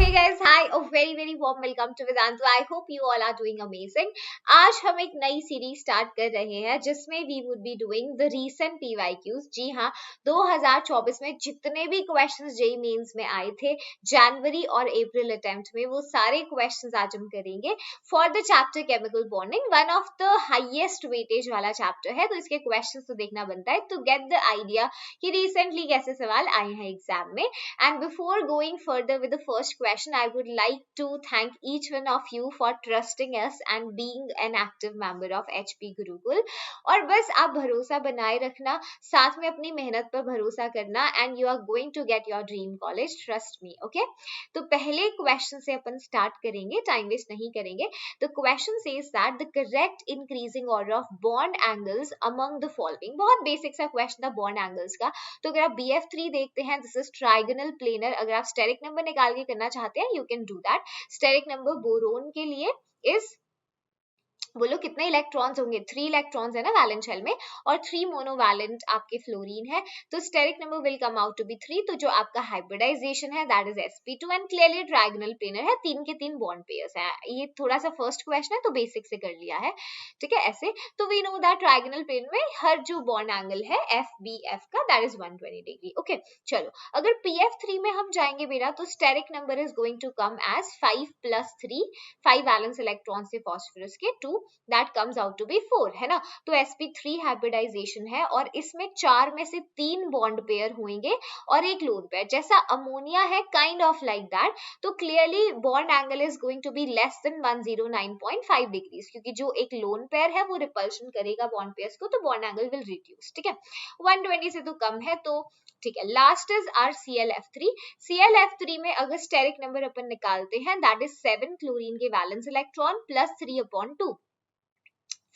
hey guys, hi, a very warm welcome to Vedantu. I hope you all are doing amazing. आज हम एक नई series start कर रहे हैं जिसमें we would be doing the recent PYQs. जी हाँ, 2024 में जितने भी क्वेश्चंस जेईई मेंस में आए थे जनवरी और अप्रैल अटेम्प्ट में, वो सारे क्वेश्चंस आज हम करेंगे for the chapter chemical bonding. One of the highest weightage वाला चैप्टर है, तो इसके क्वेश्चंस तो देखना बनता है टू गेट द आइडिया कि रिसेंटली कैसे सवाल आए हैं एग्जाम में. And before going further with the first question, I would like to thank each one of you for trusting us and being an active member of HP Gurukul. और बस आप भरोसा बनाए रखना, साथ में अपनी मेहनत पर भरोसा करना, and you are going to get your dream college, trust me, okay? तो पहले क्वेश्चन से अपन स्टार्ट करेंगे, टाइम वेस्ट नहीं करेंगे. The question says that the correct increasing order of bond angles among the following. बहुत बेसिक सा question था bond angles का. तो अगर आप BF3 देखते हैं, दिस इज ट्राइगोनल प्लेनर. अगर आप स्टेरिक नंबर निकाल के करना चाहते हैं, you can do that. Steric number बोरोन के लिए इज, बोलो कितने इलेक्ट्रॉन्स होंगे? 3 इलेक्ट्रॉन्स है ना वैलेंस शेल में, और 3 मोनोवैलेंट आपके फ्लोरीन है, तो steric number will come out to be 3. तो जो आपका हाइब्रिडाइजेशन है that is sp2 and clearly trigonal planar है, 3 के 3 बॉन्ड पेयर्स हैं. ये थोड़ा सा फर्स्ट क्वेश्चन है तो बेसिक से कर लिया है, ठीक है ऐसे. तो we know that trigonal plane में हर जो बॉन्ड एंगल है FBF का दैट इज 120 डिग्री. ओके चलो, अगर PF3 में हम जाएंगे बेटा, तो steric number is going to come as 5 + 3, 5 valence electron से फास्फोरस के 2, that comes out to be 4, है ना. तो sp3 हाइब्रिडाइजेशन है और इसमें 4 में से 3 बॉन्ड पेयर होंगे और एक लोन पेयर. जैसा अमोनिया है काइंड ऑफ लाइक दैट, तो clearly bond angle is going to be less than 109.5 degrees, क्योंकि जो एक लोन पेयर है वो रिपल्शन करेगा बॉन्ड पेयर्स को, तो बॉन्ड एंगल विल रिड्यूस. ठीक है, 120 से तो कम है, तो ठीक है. Last is are ClF3. ClF3 में अगर स्टेरिक नंबर अपन निकालते हैं दैट इज 7 क्लोरीन के वैलेंस इलेक्ट्रॉन प्लस 3/2,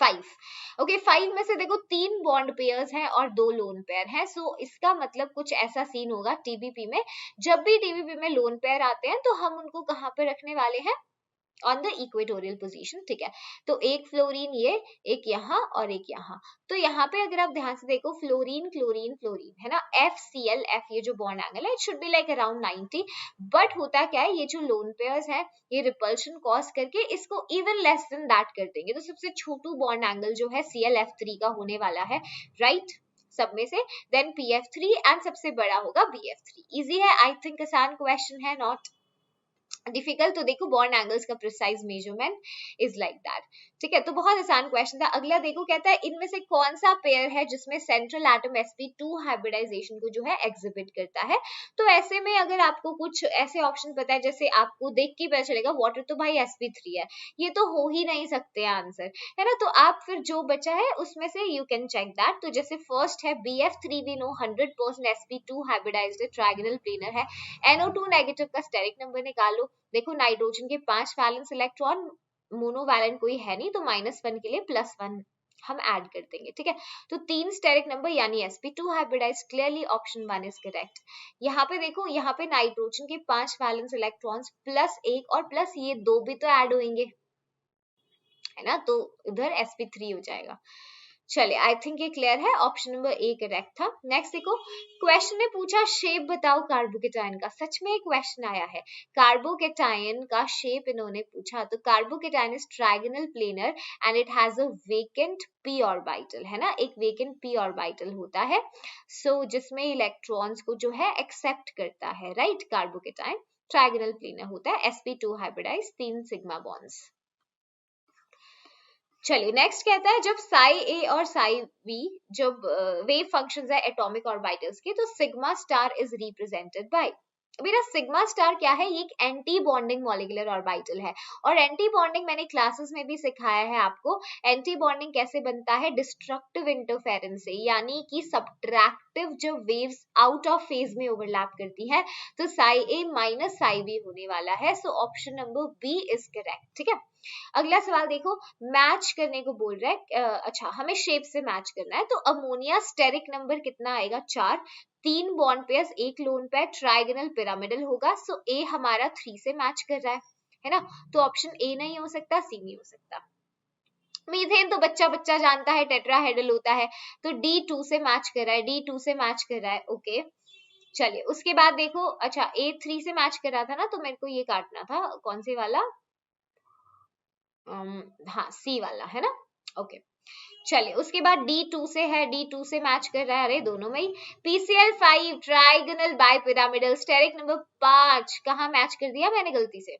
5. ओके, 5 में से देखो 3 बॉन्ड पेयर्स हैं और 2 लोन पेयर हैं. सो इसका मतलब कुछ ऐसा सीन होगा TBP में, जब भी TBP में लोन पेयर आते हैं तो हम उनको कहाँ पे रखने वाले हैं? On the equatorial position. ठीक है, तो एक फ्लोरीन ये, एक यहाँ और एक यहाँ. तो यहाँ पे अगर आप ध्यान से देखो, फ्लोरीन क्लोरीन फ्लोरीन है ना, FClF, ये जो बॉन्ड एंगल है it should be like around 90. But होता क्या है, ये जो लोन पेयर्स है ये रिपल्शन कॉज करके इसको इवन लेस देन दैट कर देंगे. तो सबसे छोटू बॉन्ड एंगल जो है ClF3 का होने वाला है, राइट सब में से. देन PF3 एंड सबसे बड़ा होगा BF3. इजी है, आई थिंक आसान क्वेश्चन है, नॉट डिफिकल्ट. तो देखो बॉन्ड एंगल्स का precise measurement is like that. ठीक है, तो बहुत आसान क्वेश्चन था. अगला देखो, कहता है इनमें से कौन सा पेयर है जिसमें सेंट्रल एटम sp2 हाइब्रिडाइजेशन को जो है एग्जिबिट करता है. तो ऐसे में अगर आपको कुछ ऐसे ऑप्शन पता है, जैसे आपको देख के पता चलेगा वाटर तो भाई sp3 है, ये तो हो ही नहीं सकते आंसर, है ना. तो आप फिर जो बचा है उसमें से यू कैन चेक दैट. तो जैसे फर्स्ट है BF3, we know 100% sp2 hybridised trigonal planar है. NO2 नेगेटिव का स्टेरिक नंबर निकालो. देखो नाइट्रोजन के 5 वैलेंस इलेक्ट्रॉन, मोनोवैलेंट कोई है नहीं, तो -1 के लिए +1 हम ऐड कर देंगे. ठीक है, तो 3 स्टेरिक नंबर यानी sp2 hybridise. Clearly option 1 is correct. यहाँ पे देखो, यहाँ पे नाइट्रोजन के 5 वैलेंस इलेक्ट्रॉन्स +1 और प्लस ये 2 भी तो ऐड होंगे, है ना, तो उधर sp3 हो जाएगा. चलिए, आई थिंक ये क्लियर है, ऑप्शन नंबर A करेक्ट था. नेक्स्ट देखो, क्वेश्चन ने पूछा शेप बताओ कार्बोकेटायन का. सच में एक क्वेश्चन आया है, कार्बोकेटायन का शेप इन्होंने पूछा. तो carbocation is trigonal planar and it has a vacant p orbital, है ना, एक वेकेंट p ऑर्बिटल होता है. सो जिसमें इलेक्ट्रॉन्स को जो है एक्सेप्ट करता है, राइट. कार्बोकेटायन ट्रायगोनल प्लेनर होता है, sp2 हाइब्रिडाइज, 3 सिग्मा बॉन्ड्स. चलिए नेक्स्ट कहता है, जब साई ए और साई बी जब वेव फंक्शंस है एटॉमिक ऑर्बिटल्स के, तो sigma star is represented by. मेरा सिग्मा स्टार क्या है? ये एक एंटी बॉन्डिंग मॉलिक्यूलर ऑर्बिटल है, और एंटी बॉन्डिंग मैंने क्लासेस में भी सिखाया है आपको. एंटी बॉन्डिंग कैसे बनता है? डिस्ट्रक्टिव इंटरफेरेंस से, यानी कि सब्ट्रैक्टिव जब वेव्स आउट ऑफ फेज में ओवरलैप करती है, तो psi A minus psi B होने वाला है. So option number B is correct. ठीक है, अगला सवाल देखो, मैच करने को बोल रहा है. अच्छा, हमें शेप से मैच करना है. तो अमोनिया स्टेरिक नंबर कितना आएगा? 4, 3 बॉन्ड पेयर्स, एक लोन पेयर, ट्राइगोनल पिरामिडल होगा. सो ए हमारा 3 से मैच कर रहा है ना. तो ऑप्शन ए नहीं हो सकता, सी नहीं हो सकता. मीथेन तो बच्चा बच्चा जानता है टेट्राहेड्रल होता है, तो D2 से मैच कर रहा है, D2 से मैच कर रहा है. ओके, चलिए उसके बाद देखो, अच्छा A3 से मैच कर रहा था ना, तो मेरे को ये काटना था, कौन से वाला, हाँ C वाला है ना, ओके। चलिए उसके बाद D2 से है, D2 से मैच कर रहा है, अरे दोनों में ही। PCl5 trigonal bi pyramidal steric number 5 कहाँ मैच कर दिया मैंने गलती से,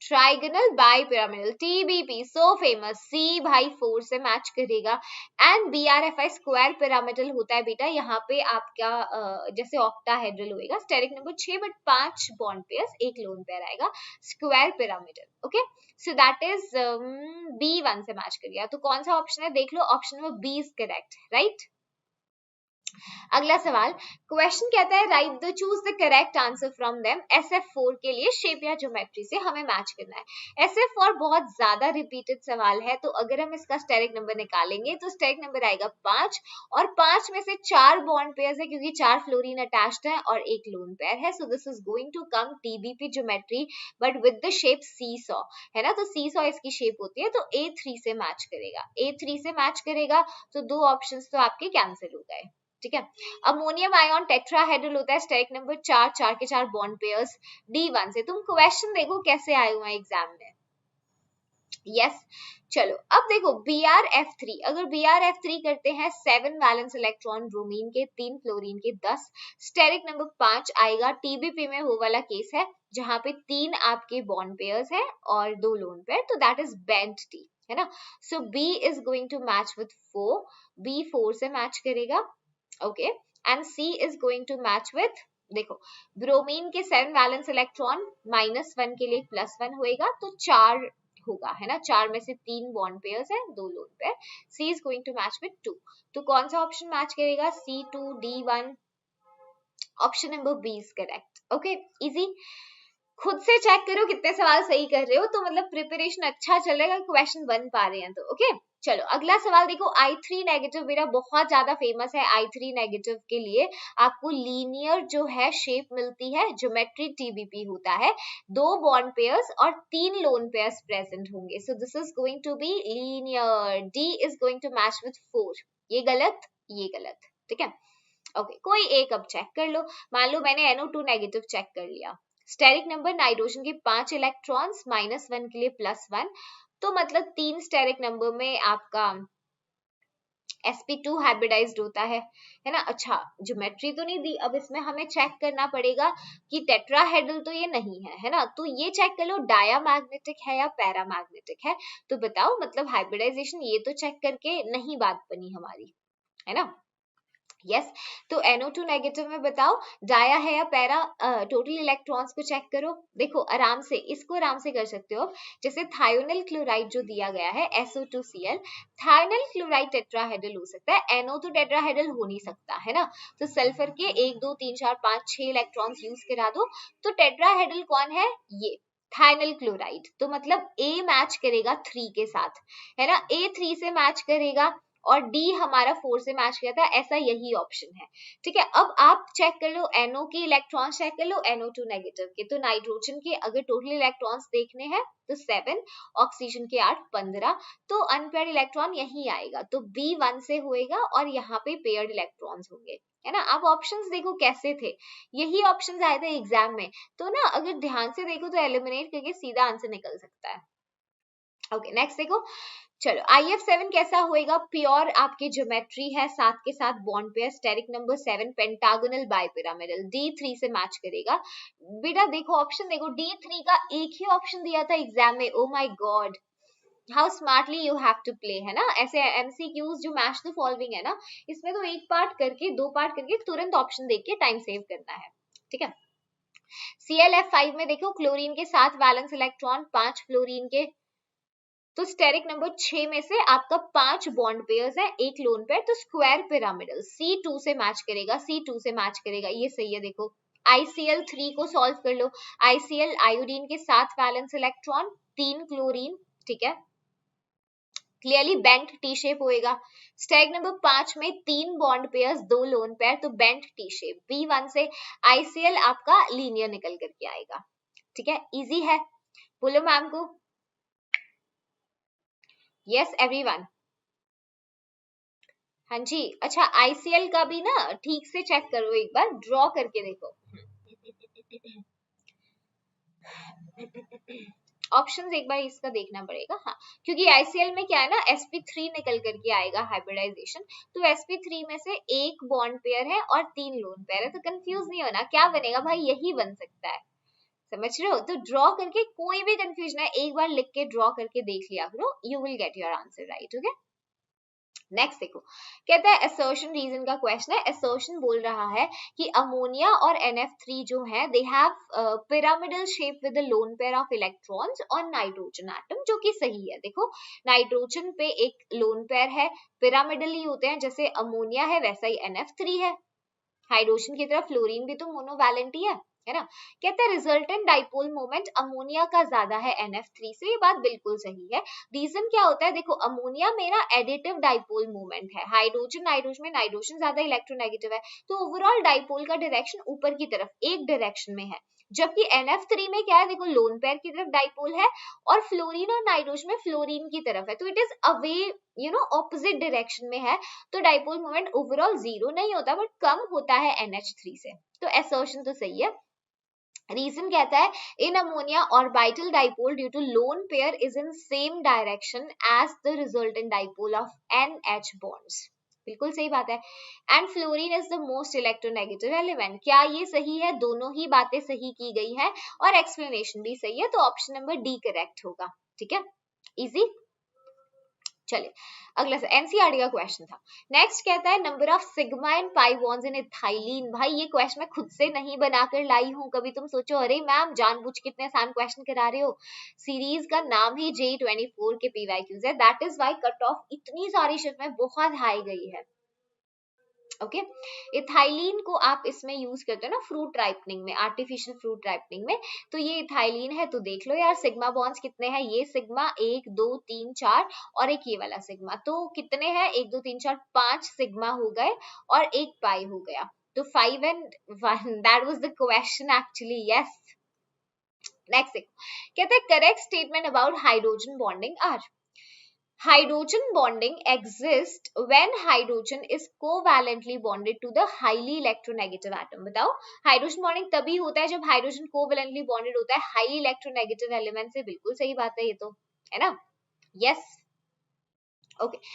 trigonal bi pyramidal TBP so famous, C भाई 4 से मैच करेगा। एंड BRFI स्क्वायर पिरामिडल होता है बेटा, यहाँ पे आपका जैसे ऑक्टाहेड्रल होएगा, steric number 6 but 5 bond pairs, एक लोन पेयर आएगा, square pyramidal. Okay, so that is B1 से मैच कर गया। तो कौन सा ऑप्शन है देख लो, option number B is correct, right. अगला सवाल, क्वेश्चन कहता है right the choose the correct answer from them. SF4 के लिए शेप या ज्योमेट्री से हमें मैच करना है। SF4 बहुत ज्यादा रिपीटेड सवाल है, तो अगर हम इसका स्टेरिक नंबर निकालेंगे तो स्टेरिक नंबर आएगा 5, और 5 में से 4 बॉन्ड पेयर्स है क्योंकि 4 फ्लोरीन अटैच्ड है और एक लोन पेयर है, so this is going to come TBP geometry but with the shape seesaw, है ना, तो सीसॉ इसकी शेप होती है, तो A3 से मैच करेगा, A3 से मैच करेगा, तो दो ऑप्शंस तो आपके कैंसिल हो गए, ठीक है। अमोनियम आयन टेट्राहेड्रल होता है, स्टेरिक नंबर 4, 4 के 4 बॉन्ड पेयर्स, D1 से। तुम क्वेश्चन देखो कैसे आए हुए हैं एग्जाम में, यस। चलो अब देखो BrF3, अगर BrF3 करते हैं 7 वैलेंस इलेक्ट्रॉन ब्रोमीन के, 3 फ्लोरीन के 10, स्टेरिक नंबर 5 आएगा। TBP में वो वाला केस है जहां पे 3 आपके बॉन्ड पेयर्स है और 2 लोन पेयर, तो दैट इज बेंट T, है ना। So B is going to match with 4, B 4 से मैच करेगा, okay, and C is going to match with, देखो ब्रोमीन के 7 वैलेंस इलेक्ट्रॉन -1 के लिए +1 होएगा, तो 4 होगा, है ना, 4 में से 3 बॉन्ड पेयर्स है, 2 lone pair, C is going to match with 2, तो कौन सा ऑप्शन मैच करेगा, C2 D1, option number B is correct, okay, easy. खुद से चेक करो कितने सवाल सही कर रहे हो, तो मतलब प्रिपरेशन अच्छा चलेगा, क्वेश्चन बन पा रहे हैं तो, ओके। चलो अगला सवाल देखो, I3 नेगेटिव मेरा बहुत ज्यादा फेमस है, I3 नेगेटिव के लिए आपको लीनियर जो है शेप मिलती है, ज्योमेट्री TBP होता है, 2 बॉन्ड पेयर्स और 3 लोन पेयर्स प्रेजेंट होंगे, so this is going to be linear, D is going to match with 4, ये गलत, ये गलत, ठीक है, ओके। कोई एक अब चेक कर लो, मान लो मैंने NO2 नेगेटिव चेक कर लिया, स्टेरिक नंबर नाइट्रोजन के 5 इलेक्ट्रॉन्स, -1 के लिए +1, तो मतलब 3 स्टेरिक नंबर में आपका sp2 हाइब्रिडाइज्ड होता है ना। अच्छा ज्योमेट्री तो नहीं दी, अब इसमें हमें चेक करना पड़ेगा कि टेट्राहेड्रल तो ये नहीं है ना, तो ये चेक कर लो डायामैग्नेटिक है या पैरामैग्नेटिक है, तो बताओ, मतलब हाइब्रिडाइजेशन ये तो चेक करके नहीं बात बनी हमारी, है ना, यस। तो NO2 नेगेटिव में बताओ डाया है या पैरा, टोटल इलेक्ट्रॉन्स को चेक करो, देखो आराम से इसको आराम से कर सकते हो, जैसे थायोनिल क्लोराइड जो दिया गया है SO2Cl, थायोनिल क्लोराइड टेट्राहेड्रल हो सकता है, NO तो टेट्राहेड्रल हो नहीं सकता, है ना, तो सल्फर के 1 2 3 4 5 6 इलेक्ट्रॉन्स यूज करा दो, तो टेट्राहेड्रल कौन है, ये थायनल क्लोराइड, तो मतलब A मैच करेगा 3 के साथ, है ना, A 3 से मैच करेगा और D हमारा 4 से मैच किया था, ऐसा यही ऑप्शन है, ठीक है। अब आप चेक कर लो NO के इलेक्ट्रॉन्स चेक कर लो, NO2 नेगेटिव के, तो नाइट्रोजन के अगर टोटल इलेक्ट्रॉन्स देखने हैं तो 7, ऑक्सीजन के 8 15, तो अनपेयर्ड इलेक्ट्रॉन यही आएगा, तो B1 से होएगा और यहाँ पे पेयर्ड इलेक्ट्रॉन्स होंगे, है ना। अब ऑप्शंस देखो कैसे थे, यही ऑप्शंस आए थे एग्जाम में, तो ना अगर ध्यान से देखो तो एलिमिनेट करके सीधा आंसर निकल सकता है, ओके। नेक्स्ट देखो, चलो IF7 कैसा होएगा, प्योर आपकी ज्योमेट्री है, साथ के साथ bond pair, steric number 7, pentagonal bipyramidal, D3 से मैच करेगा, बेटा देखो ऑप्शन देखो, D3 का एक ही ऑप्शन दिया था एग्जाम में, oh my god, how smartly you have to play, है ना, ऐसे MCQs जो मैच द फॉलोइंग है ना, इसमें तो एक पार्ट करके 2 पार्ट करके तुरंत ऑप्शन देख के टाइम सेव करना है, ठीक है। ClF5 में देखो क्लोरीन के 7 वैलेंस इलेक्ट्रॉन, 5 फ्लोरीन के, तो स्टेरिक नंबर 6 में से आपका 5 बॉन्ड पेयर्स है, एक लोन पेयर, तो स्क्वायर पिरामिडल C2 से मैच करेगा, C2 से मैच करेगा, ये सही है। देखो ICl3 को सॉल्व कर लो, ICl आयोडीन के 7 वैलेंस इलेक्ट्रॉन, 3 क्लोरीन, ठीक है, क्लियरली बेंट टी शेप होएगा। स्टेरिक नंबर 5 में 3 बॉन्ड पेयर्स, 2 लोन पेयर, तो बेंट टी शेप, B1 से ICl आपका लीनियर निकल करके आएगा, ठीक है, इजी है, बोलो मैम को, yes everyone, हाँ जी। अच्छा, ICL का भी ना ठीक से चेक करो, एक बार ड्रॉ करके देखो। ऑप्शंस एक बार इसका देखना पड़ेगा, हाँ, क्योंकि ICL में क्या है ना, sp3 निकल करके आएगा हाइब्रिडाइजेशन, तो sp3 में से एक बॉन्ड पेयर है और 3 लोन पेयर है, तो कंफ्यूज नहीं होना, क्या बनेगा भाई, यही बन सकता है, समझ रहे हो। तो ड्रॉ करके कोई भी कंफ्यूजन है एक बार लिख के ड्रॉ करके देख लिया करो, you will get your answer right. Okay, next देखो, कहता है असर्शन रीजन का क्वेश्चन है। असर्शन बोल रहा है कि अमोनिया और NF3 जो है they have pyramidal shape with the lone pair of electrons on nitrogen atom, जो कि सही है। देखो, नाइट्रोजन पे एक लोन पेयर है, पिरामिडल ही होते हैं, जैसे अमोनिया है वैसा ही NF3 है। हाइड्रोजन की तरफ फ्लोरीन भी तो मोनोवैलेंट ही है ना। कहते हैं रिजल्टेंट डाइपोल मोमेंट अमोनिया का ज्यादा है NF3 से, ये बात बिल्कुल सही है। रीजन क्या होता है, देखो अमोनिया में ना एडिटिव डाइपोल मोमेंट है, हाइड्रोजन नाइट्रोजन में नाइट्रोजन ज्यादा इलेक्ट्रोनेगेटिव है, तो ओवरऑल डाइपोल का डायरेक्शन ऊपर की तरफ एक डायरेक्शन में है। जबकि NF3 में क्या है, देखो लोन पेयर की तरफ डाइपोल है और फ्लोरीन और नाइट्रोजन में फ्लोरीन की तरफ है, तो it is away opposite direction में है, तो डाइपोल मोमेंट ओवरऑल जीरो नहीं होता बट कम होता है NH3 से, तो असर्शन तो सही है। रीजन कहता है in ammonia orbital dipole due to lone pair is in same direction as the resultant dipole of NH bonds, बिल्कुल सही बात है। And fluorine is the most electronegative element, क्या ये सही है, दोनों ही बातें सही की गई है और एक्सप्लेनेशन भी सही है, तो ऑप्शन नंबर डी करेक्ट होगा। ठीक है, इजी। चलिए अगला एनसीईआरटी का क्वेश्चन था। नेक्स्ट कहता है number of sigma and pi bonds in ethylene. भाई ये क्वेश्चन मैं खुद से नहीं बनाकर लाई हूँ, कभी तुम सोचो अरे मैम जानबूझ कितने आसान क्वेश्चन करा रहे हो, सीरीज का नाम ही J24 के PYQs है, that is why cut off इतनी सारी शिफ्ट में बहुत हाई गई है। ओके, इथाइलिन को आप इसमें यूज करते हो ना फ्रूट राइपनिंग में, आर्टिफिशियल फ्रूट राइपनिंग में, तो ये इथाइलिन है, तो देख लो यार सिग्मा बॉन्ड्स कितने हैं, ये सिग्मा 1 2 3 4 और एक ये वाला सिग्मा, तो कितने हैं 1 2 3 4 5 सिग्मा हो गए और एक पाई हो गया, तो 5 and 1, that was the question actually, yes. Next कहते हैं correct statement about hydrogen bonding are. Hydrogen bonding exists when hydrogen is covalently bonded to the highly electronegative atom। बताओ हाइड्रोजन बॉन्डिंग तभी होता है जब हाइड्रोजन कोवैलेंटली बॉन्डेड होता है highly electronegative element से, बिल्कुल सही बात है ये तो, है ना, यस। ओके,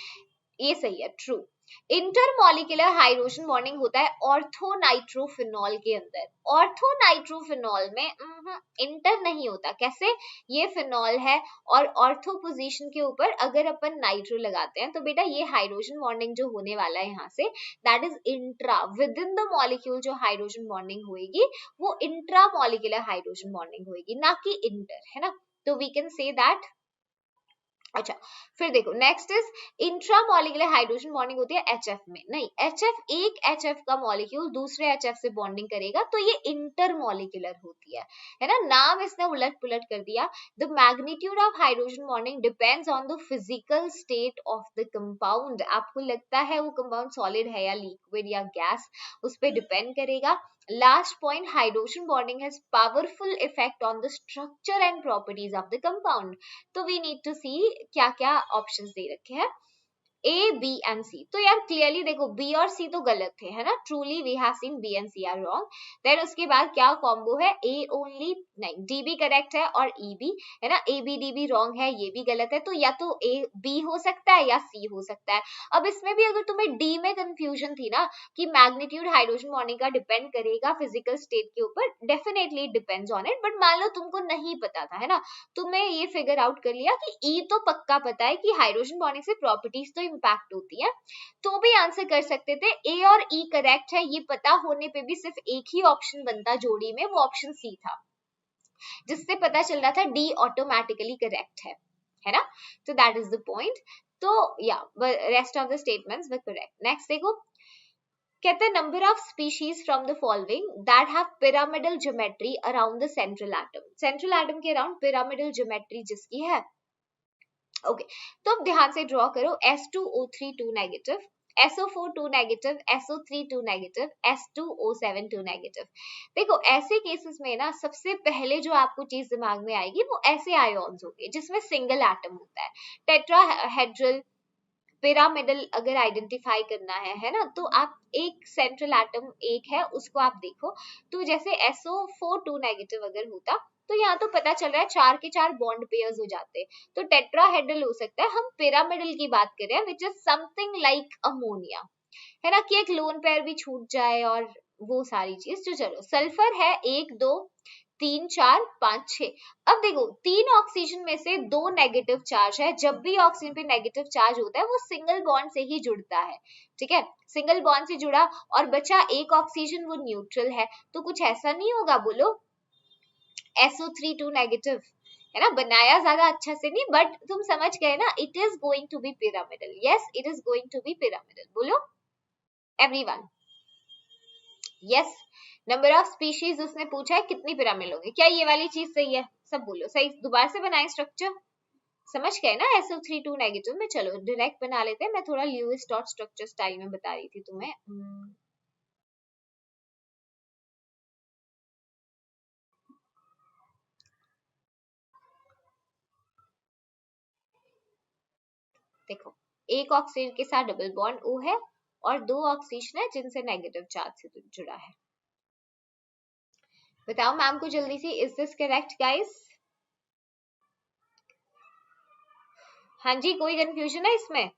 ये सही है, ट्रू। इंटरमॉलिक्यूलर हाइड्रोजन बॉन्डिंग होता है ऑर्थोनाइट्रोफिनॉल के अंदर, ऑर्थोनाइट्रोफिनॉल में इंटर नहीं होता, कैसे, ये फिनॉल है और ऑर्थो पोजीशन के ऊपर अगर अपन नाइट्रो लगाते हैं तो बेटा ये हाइड्रोजन बॉन्डिंग जो होने वाला है यहाँ say that is intra, with in the molecule जो हाइड्रोजन बॉन्डिंग होगी वो इंट्रा मॉलिक्यूलर हाइड्रोजन बॉन्डिंग होगी, ना कि इंटर, है ना, तो वी कैन से दैट। अच्छा, फिर देखो next is intramolecular hydrogen bonding होती है HF में, नहीं HF एक HF का मॉलिक्यूल दूसरे HF से बॉन्डिंग करेगा तो ये इंटरमॉलिक्यूलर होती है ना, नाम इसने उलट पुलट कर दिया। The magnitude of hydrogen bonding depends on the physical state of the compound, आपको लगता है वो कंपाउंड सॉलिड है या लिक्विड या गैस, उस पर डिपेंड करेगा। Last point, hydrogen bonding has powerful effect on the structure and properties of the compound. तो we need to see क्या क्या options दे रखे हैं, A, B and C। तो यार क्लियरली देखो B और C तो गलत थे, है ना, truly we have seen B and C are wrong. Then उसके बाद क्या कॉम्बो है, A ओनली, नहीं D भी करेक्ट है और E भी, है ना, A B D भी रॉन्ग है, ये भी गलत है, तो या तो A B हो सकता है या C हो सकता है। अब इसमें भी अगर तुम्हें D में कंफ्यूजन थी ना कि मैग्नीट्यूड हाइड्रोजन बॉन्डिंग का डिपेंड करेगा फिजिकल स्टेट के ऊपर, definitely depends on it, but मान लो तुमको नहीं पता था, है ना, तुमने ये फिगर आउट कर लिया कि E तो पक्का पता है कि हाइड्रोजन बॉन्डिंग से प्रॉपर्टीज तो इंपैक्ट होती है, तो भी आंसर कर सकते थे। ए और ई करेक्ट है, ये पता होने पे भी सिर्फ एक ही ऑप्शन बनता जोड़ी में, वो ऑप्शन सी था, जिससे पता चल रहा था डी ऑटोमेटिकली करेक्ट है ना, तो दैट इज द पॉइंट। तो या rest of the statements were correct. Next देखो, कहते हैं number of species from the following that have pyramidal geometry around the central atom, central atom के अराउंड पिरामिडल ज्योमेट्री जिसकी है। ओके, तो अब ध्यान से ड्रॉ करो, S2O3 2 negative, SO4 2 negative, SO3 2 negative, S2O7 2 negative. देखो ऐसे केसेस में ना सबसे पहले जो आपको चीज दिमाग में आएगी वो ऐसे आयोन्स होंगे जिसमें सिंगल एटम होता है, टेट्राहेड्रल पिरामिडल अगर आइडेंटिफाई करना है ना, तो आप एक सेंट्रल एटम एक है उसको आप देखो, तो जैसे SO4 2 नेगेटिव अगर होता तो यहाँ तो पता चल रहा है 4 के 4 बॉन्ड पेयर्स हो जाते, तो टेट्राहेड्रल हो सकता है। हम पिरामिडल की बात कर रहे हैं which is something like ammonia, है ना, कि एक लोन पेयर भी छूट जाए और वो सारी चीज। तो चलो सल्फर है 1 2 3 4 5 6। अब देखो 3 ऑक्सीजन में से 2 नेगेटिव चार्ज है, जब भी ऑक्सीजन पे नेगेटिव चार्ज होता है वो सिंगल बॉन्ड से ही जुड़ता है, ठीक है, सिंगल बॉन्ड से जुड़ा, और बचा एक ऑक्सीजन वो न्यूट्रल है, तो कुछ ऐसा नहीं होगा, बोलो SO3 2 नेगेटिव, है ना, बनाया ज्यादा अच्छा से नहीं, बट तुम समझ गए ना, it is going to be pyramidal, yes it is going to be pyramidal, बोलो everyone, yes. Number of species उसने पूछा है कितनी पिरामिड होंगे, क्या ये वाली चीज सही है, सब बोलो सही, दोबारा से बनाए स्ट्रक्चर, समझ गए ना SO3 2 नेगेटिव में। चलो डायरेक्ट बना लेते हैं, मैं थोड़ा ल्यूइस डॉट स्ट्रक्चर स्टाइल में बता रही थी तुम्हें। देखो एक ऑक्सीजन के साथ डबल बॉन्ड O है और 2 ऑक्सीजन है जिनसे नेगेटिव चार्ज से जुड़ा है। बताओ मैम को जल्दी से, इज दिस करेक्ट गाइस? हाँ जी, कोई कंफ्यूजन है इसमें?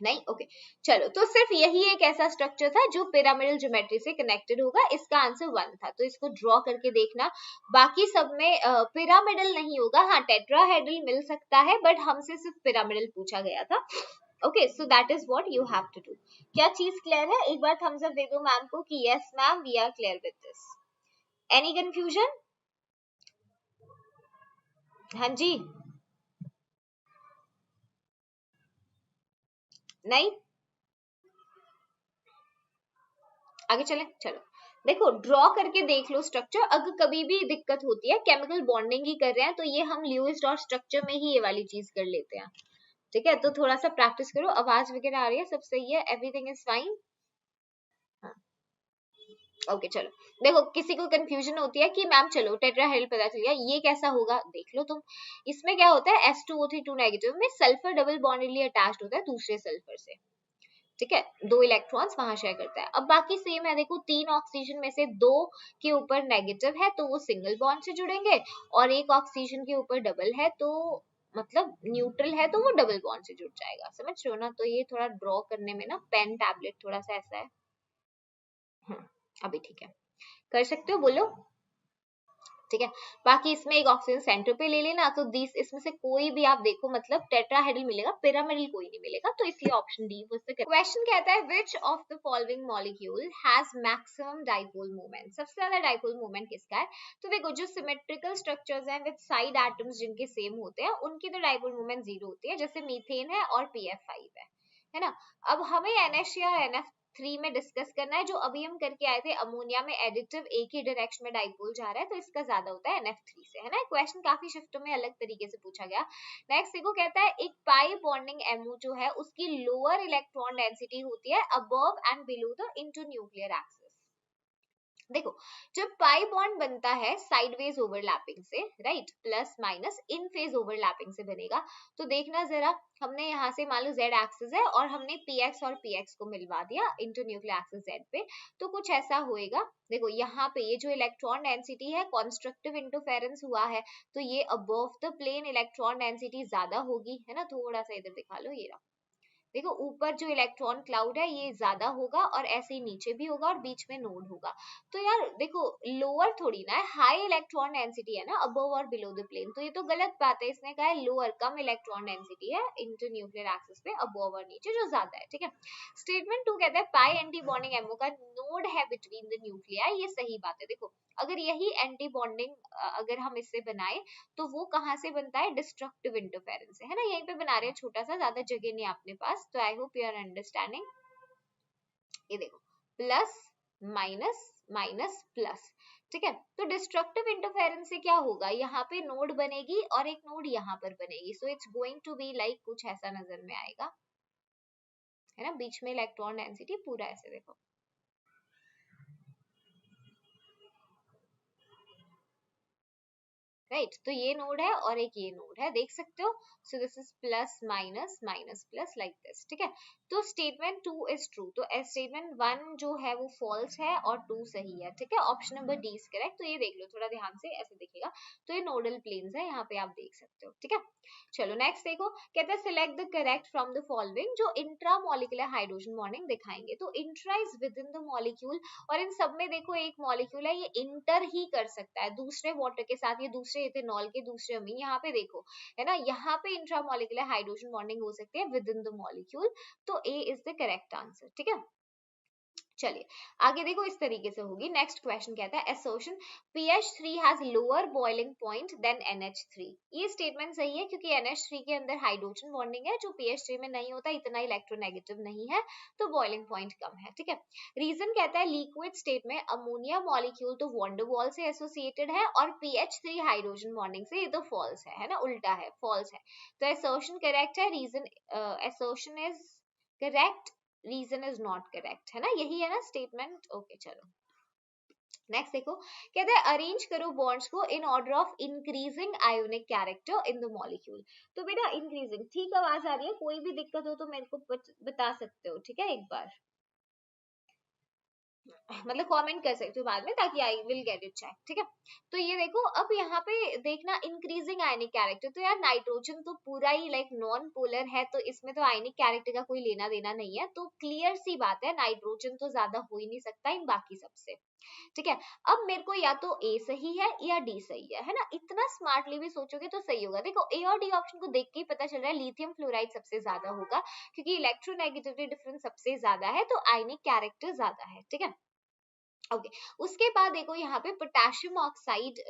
नहीं, ओके चलो, तो सिर्फ यही एक ऐसा स्ट्रक्चर था जो पिरामिडल ज्योमेट्री से कनेक्टेड होगा, इसका आंसर 1 था, तो इसको ड्रॉ करके देखना। बाकी सब में पिरामिडल नहीं होगा, हाँ टेट्राहेड्रल मिल सकता है, बट हमसे सिर्फ पिरामिडल पूछा गया था। Okay so that is what you have to do. क्या चीज क्लियर है? एक बार थम्स अप दे दो मैम को कि yes ma'am we are clear with this. Any confusion? हाँ जी, नहीं, आगे चले, चलो देखो ड्रॉ करके देख लो स्ट्रक्चर, अगर कभी भी दिक्कत होती है, केमिकल बॉन्डिंग ही कर रहे हैं, तो ये हम ल्यूइस डॉट स्ट्रक्चर में ही ये वाली चीज कर लेते हैं, ठीक है, तो थोड़ा सा प्रैक्टिस करो। आवाज वगैरह आ रही है, सब सही है, एवरीथिंग इज फाइन? ओके चलो, देखो किसी को कंफ्यूजन होती है कि मैम चलो टेट्राहेड्रल पता चल गया, ये कैसा होगा, देख लो तुम। इसमें क्या होता है, S2O3 2 नेगेटिव में सल्फर डबल बॉन्डली अटैच्ड होता है दूसरे सल्फर से, ठीक है, 2 इलेक्ट्रॉन्स वहां शेयर करता है। अब बाकी सेम है, देखो 3 ऑक्सीजन में से 2 के ऊपर नेगेटिव है तो वो सिंगल बॉन्ड से जुड़ेंगे, और एक ऑक्सीजन के ऊपर डबल है तो मतलब न्यूट्रल है तो वो डबल बॉन्ड से जुड़ जाएगा, समझ रहे हो ना? तो ये थोड़ा ड्रॉ करने में ना पेन टैबलेट थोड़ा सा ऐसा है। अभी ठीक है, कर सकते हो, बोलो, ठीक है। बाकी इसमें एक ऑक्सीजन सेंटर पे ले लेना, तो दिस इसमें से कोई भी आप देखो मतलब टेट्राहेड्रल मिलेगा, पिरामिडल कोई नहीं मिलेगा, तो इसलिए option D was the correct. Question कहता है which of the following molecule has maximum dipole moment, सबसे ज्यादा डाइपोल मोमेंट किसका है? तो देखो जो सिमेट्रिकल स्ट्रक्चर्स हैं विद साइड एटम्स जिनके सेम होते हैं उनकी तो डाइपोल मोमेंट 0 होती है, जैसे मीथेन है और PF5 है ना। अब हमें NH और NF3 में डिस्कस करना है, जो अभी हम करके आए थे अमोनिया में एडिटिव एक ही डायरेक्शन में डाइपोल जा रहा है, तो इसका ज्यादा होता है NF3 से, है ना। क्वेश्चन काफी शिफ्टों में अलग तरीके से पूछा गया। नेक्स्ट देखो, कहता है एक पाई बॉन्डिंग MO जो है उसकी लोअर इलेक्ट्रॉन डेंसिटी होती है above and below the internuclear axis. देखो जब पाई बॉन्ड बनता है साइडवेज ओवरलैपिंग से, राइट, प्लस माइनस इन फेज ओवरलैपिंग से बनेगा, तो देखना जरा, हमने यहाँ से मान लो Z एक्सिस है और हमने PX और PX को मिलवा दिया इंटरन्यूक्लियर एक्सिस Z पे, तो कुछ ऐसा होएगा। देखो यहाँ पे ये जो इलेक्ट्रॉन डेंसिटी है कंस्ट्रक्टिव इंटरफेरेंस हुआ है, तो ये above the plane electron density ज्यादा होगी, है ना। थोड़ा सा इधर दिखा लो, ये रहा, देखो ऊपर जो इलेक्ट्रॉन क्लाउड है ये ज्यादा होगा और ऐसे ही नीचे भी होगा और बीच में नोड होगा। तो यार देखो लोअर थोड़ी ना है, हाई इलेक्ट्रॉन डेंसिटी है ना अबव और बिलो द प्लेन, तो ये तो गलत बात है। इसने कहा है लोअर, कम इलेक्ट्रॉन डेंसिटी है इंटरन्यूक्लियर एक्सिस पे अबव और नीचे जो ज्यादा है, ठीक है। स्टेटमेंट 2 कहता है पाई एंटी बॉन्डिंग एमओ का नोड है बिटवीन द न्यूक्लियाई, ये सही बात है। देखो अगर यही एंटी बॉन्डिंग अगर हम इससे बनाए तो वो कहाँ से बनता है, डिस्ट्रक्टिव इंटरफेरेंस है ना। यहीं पे बना रहे हैं छोटा सा, ज्यादा जगह नहीं अपने पास, तो I hope you are understanding. ये देखो प्लस माइनस माइनस प्लस, ठीक है। तो डिस्ट्रक्टिव इंटरफेरेंस से क्या होगा, यहाँ पे नोड बनेगी और एक नोड यहाँ पर बनेगी, so it's going to be like कुछ ऐसा नजर में आएगा, है ना। बीच में इलेक्ट्रॉन डेंसिटी पूरा ऐसे देखो, राइट तो ये नोड है और एक ये नोड है, देख सकते हो। सो this is plus minus minus plus like this, ठीक है। तो स्टेटमेंट 2 इज ट्रू, तो स्टेटमेंट 1 जो है वो फॉल्स है और 2 सही है, ठीक है। Option number D is correct. तो ये देख लो थोड़ा ध्यान से, ऐसे दिखेगा। तो ये नोडल प्लेन्स है, यहाँ पे आप देख सकते हो, ठीक है। चलो नेक्स्ट देखो, कहते हैं select the correct from the following, जो इंट्रा मॉलिक्यूलर हाइड्रोजन बॉन्डिंग दिखाएंगे। तो intra is with in the molecule, और इन सब में देखो एक मॉलिक्यूल है, ये इंटर ही कर सकता है दूसरे वाटर के साथ, ये दूसरे इथेनॉल के दूसरे अमीन, यहाँ पे देखो है ना, यहाँ पे इंट्रामोलिकुलर हाइड्रोजन बॉन्डिंग हो सकती है विद इन द मॉलिक्यूल। तो ए इज द करेक्ट आंसर, ठीक है। चलिए आगे देखो, इस तरीके से होगी। नेक्स्ट क्वेश्चन कहता है assertion pH3 has lower boiling point than NH3। ये स्टेटमेंट सही है क्योंकि NH3 के अंदर हाइड्रोजन बॉन्डिंग है जो pH3 में नहीं होता, इतना इलेक्ट्रोनेगेटिव नहीं है, तो बॉइलिंग पॉइंट कम है, ठीक है। रीजन कहता है लिक्विड स्टेट में अमोनिया मॉलिक्यूल तो वॉन्डरवॉल से एसोसिएटेड है और pH3 हाइड्रोजन बॉन्डिंग से, ये तो फॉल्स है ना, उल्टा है, फॉल्स है। तो assertion करेक्ट है, reason assertion is correct, reason is not correct, है ना, यही है ना स्टेटमेंट। ओके चलो नेक्स्ट देखो, कहते हैं अरेंज करो बॉन्ड्स को in order of increasing ionic character in the molecule. तो बेटा इंक्रीजिंग, ठीक आवाज आ रही है, कोई भी दिक्कत हो तो मेरे को बता सकते हो, ठीक है, एक बार मतलब कमेंट कर सकते हो बाद में, ताकि I will get it check, ठीक है। तो ये देखो, अब यहाँ पे देखना इंक्रीजिंग आयनिक कैरेक्टर, तो यार नाइट्रोजन तो पूरा ही लाइक नॉन पोलर है, तो इसमें तो आयनिक कैरेक्टर का कोई लेना देना नहीं है, तो क्लियर सी बात है नाइट्रोजन तो ज्यादा हो ही नहीं सकता इन बाकी सबसे, ठीक है। अब मेरे को या तो ए सही है या डी सही है ना, इतना स्मार्टली भी सोचोगे तो सही होगा। देखो ए और डी ऑप्शन को देख के ही पता चल रहा है लिथियम फ्लोराइड सबसे ज्यादा होगा, क्योंकि इलेक्ट्रोनेगेटिविटी डिफरेंस सबसे ज्यादा है, तो आयनिक कैरेक्टर ज्यादा है, ठीक है। ओके उसके बाद देखो यहाँ पे पोटेशियम ऑक्साइड,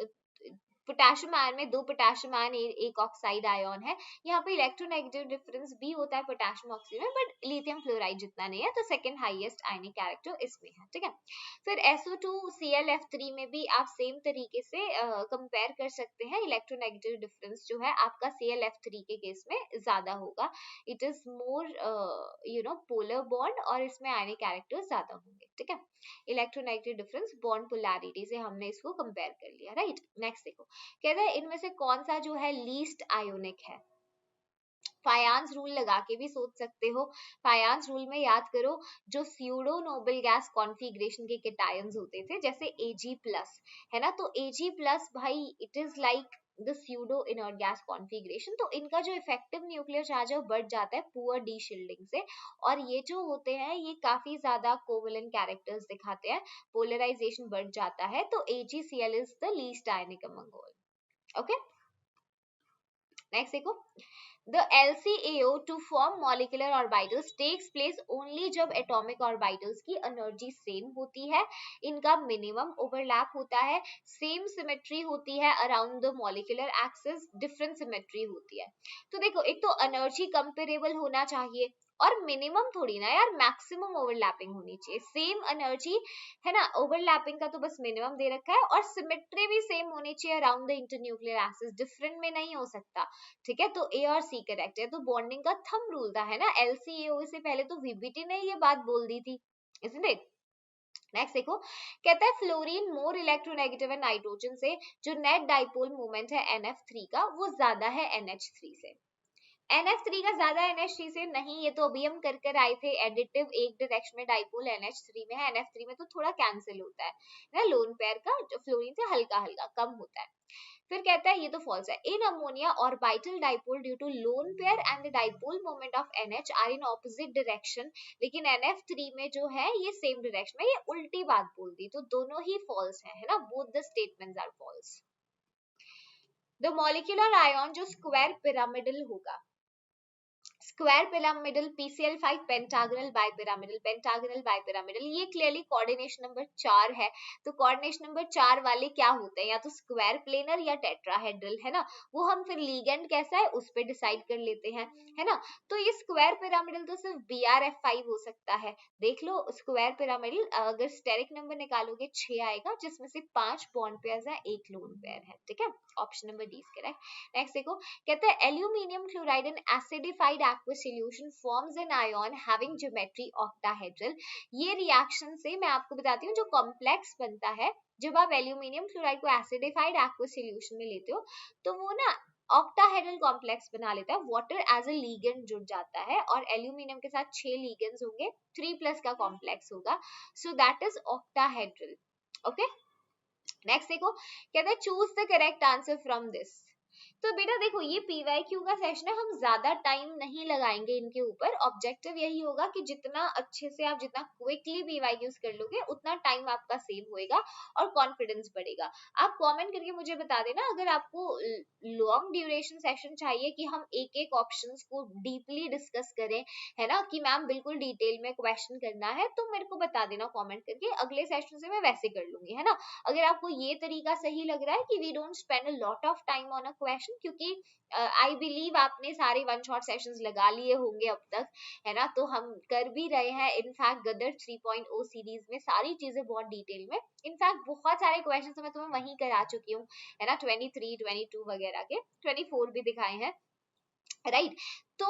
पोटेशियम आयन में दो पोटेशियम आयन एक ऑक्साइड आयन है, यहाँ पे इलेक्ट्रोनेगेटिव डिफरेंस भी होता है पोटेशियम ऑक्साइड में, बट लिथियम फ्लोराइड जितना नहीं है, तो सेकंड हाईएस्ट आयनिक कैरेक्टर इसमें है, ठीक है। फिर SO2Cl में भी आप सेम तरीके से कंपेयर कर सकते हैं, इलेक्ट्रोनेगेटिव डिफरेंस जो है आपका ClF3 के केस में ज्यादा होगा, it is more polar bond, और इसमें आयनिक कैरेक्टर ज्यादा होंगे, ठीक है। इलेक्ट्रोनेगेटिव डिफरेंस बॉन्ड पोलैरिटी से हमने इसको कंपेयर कर लिया, राइट। नेक्स्ट देखो, कहते हैं इनमें से कौन सा जो है लीस्ट आयोनिक है। फायांस रूल लगा के भी सोच सकते हो। फायांस रूल में याद करो, जो स्यूडो नोबल गैस कॉन्फ़िगरेशन के केटायंस होते थे, जैसे Ag+ है ना, तो Ag+ भाई it is like the pseudo inert gas configuration, तो इनका जो इफेक्टिव न्यूक्लियर चार्ज है वो बढ़ जाता है पुअर डी शिल्डिंग से, और ये जो होते हैं ये काफी ज्यादा कोवेलेंट कैरेक्टर्स दिखाते हैं, पोलराइजेशन बढ़ जाता है, तो AgCl is the least ionic among all, okay. Next देखो, the LCAO to form molecular orbitals takes place only जब atomic orbitals की एनर्जी सेम होती है, इनका मिनिमम ओवरलैप होता है, सेम सिमेट्री होती है around the molecular axis, different symmetry होती है। तो देखो एक तो एनर्जी कंपेरेबल होना चाहिए, और मिनिमम थोड़ी ना यार, मैक्सिमम ओवरलैपिंग होनी चाहिए, सेम एनर्जी है ना, ओवरलैपिंग का तो बस मिनिमम दे रखा है, और सिमेट्री भी सेम होनी चाहिए around the internuclear axis, different में नहीं हो सकता, ठीक है। तो ए और सी करेक्ट है, तो बॉन्डिंग का थंब रूल था है ना, LCAO से पहले तो VBT ने ये बात बोल दी थी, isn't it? नेक्स्ट देखो, कहता है फ्लोरीन मोर इलेक्ट्रोनेगेटिव है नाइट्रोजन से, जो नेट डाइपोल मोमेंट है NF3 का वो ज्यादा है NH3 से। NF3 का ज्यादा NH3 से नहीं, ये तो अभी हम कर आए थे, एडिटिव एक डायरेक्शन में डाइपोल NH3 में है, NF3 में तो थोड़ा कैंसिल होता है ना, लोन पेयर का जो फ्लोरीन से हल्का हल्का कम होता है। फिर कहता है ये तो फॉल्स है, in ammonia orbital dipole due to lone pair and the dipole moment of NH are in opposite direction, लेकिन NF3 में जो है ये सेम डायरेक्शन में, ये उल्टी बात बोल दी, तो दोनों ही फॉल्स है ना, both the statements are false. The molecular ion जो स्क्वायर पिरामिडल होगा, square pyramidal PCl5 pentagonal bipyramidal, ये क्लियरली कोऑर्डिनेशन नंबर 4 है, तो कोऑर्डिनेशन नंबर 4 वाले क्या होते हैं, या तो स्क्वायर प्लेनर या टेट्राहेड्रल, है ना, वो हम फिर लीगेंड कैसा है उस पे डिसाइड कर लेते हैं, है ना। तो ये स्क्वायर पिरामिडल तो सिर्फ BRF5 हो सकता है, देख लो स्क्वायर पिरामिडल, अगर स्टेरिक नंबर निकालोगे 6 आएगा, जिसमें से 5 बॉन्ड पेयर्स है, एक लोन पेयर है, ठीक है। Option number D correct. Next देखो, कहते हैं aluminium chloride in acidified aqueous solution forms an ion having geometry octahedral. ये रिएक्शन से मैं आपको बताती हूँ, जो कॉम्प्लेक्स बनता है जब आप एल्यूमिनियम क्लोराइड को एसिडिफाइड एक्वस सॉल्यूशन में लेते हो तो वो ना ऑक्टाहेड्रल कॉम्प्लेक्स बना लेता है, वाटर एज अ लीगेंड जुड़ जाता है और एल्यूमिनियम के साथ 6 लीगेंड्स होंगे, 3+ का कॉम्प्लेक्स होगा, सो that is octahedral. Okay, next देखो, कहते हैं choose the correct answer from this. तो बेटा देखो ये पीवाईक्यू का सेशन है, हम ज्यादा टाइम नहीं लगाएंगे इनके ऊपर. ऑब्जेक्टिव यही होगा कि जितना अच्छे से आप जितना क्विकली पीवाईक्यूज कर लोगे उतना टाइम आपका सेव होएगा और कॉन्फिडेंस बढ़ेगा. आप कमेंट करके मुझे बता देना अगर आपको लॉन्ग ड्यूरेशन सेशन चाहिए कि हम एक एक ऑप्शंस को डीपली डिस्कस करें, है ना, कि मैम बिल्कुल डिटेल में क्वेश्चन करना है, तो मेरे को बता देना कमेंट करके, अगले सेशन से मैं वैसे कर लूंगी, है ना. अगर आपको ये तरीका सही लग रहा है कि we don't spend a lot of time on a question, क्योंकि आई बिलीव आपने सारे वन शॉट सेशंस लगा लिए होंगे अब तक, है ना, तो हम कर भी रहे हैं. इनफैक्ट गदर 3.0 सीरीज में सारी चीजें बहुत डिटेल में, इनफैक्ट बहुत सारे क्वेश्चन तो मैं तुम्हें वहीं करा चुकी हूँ, है ना, 23, 22 वगैरह के, 24 भी दिखाए हैं, राइट. तो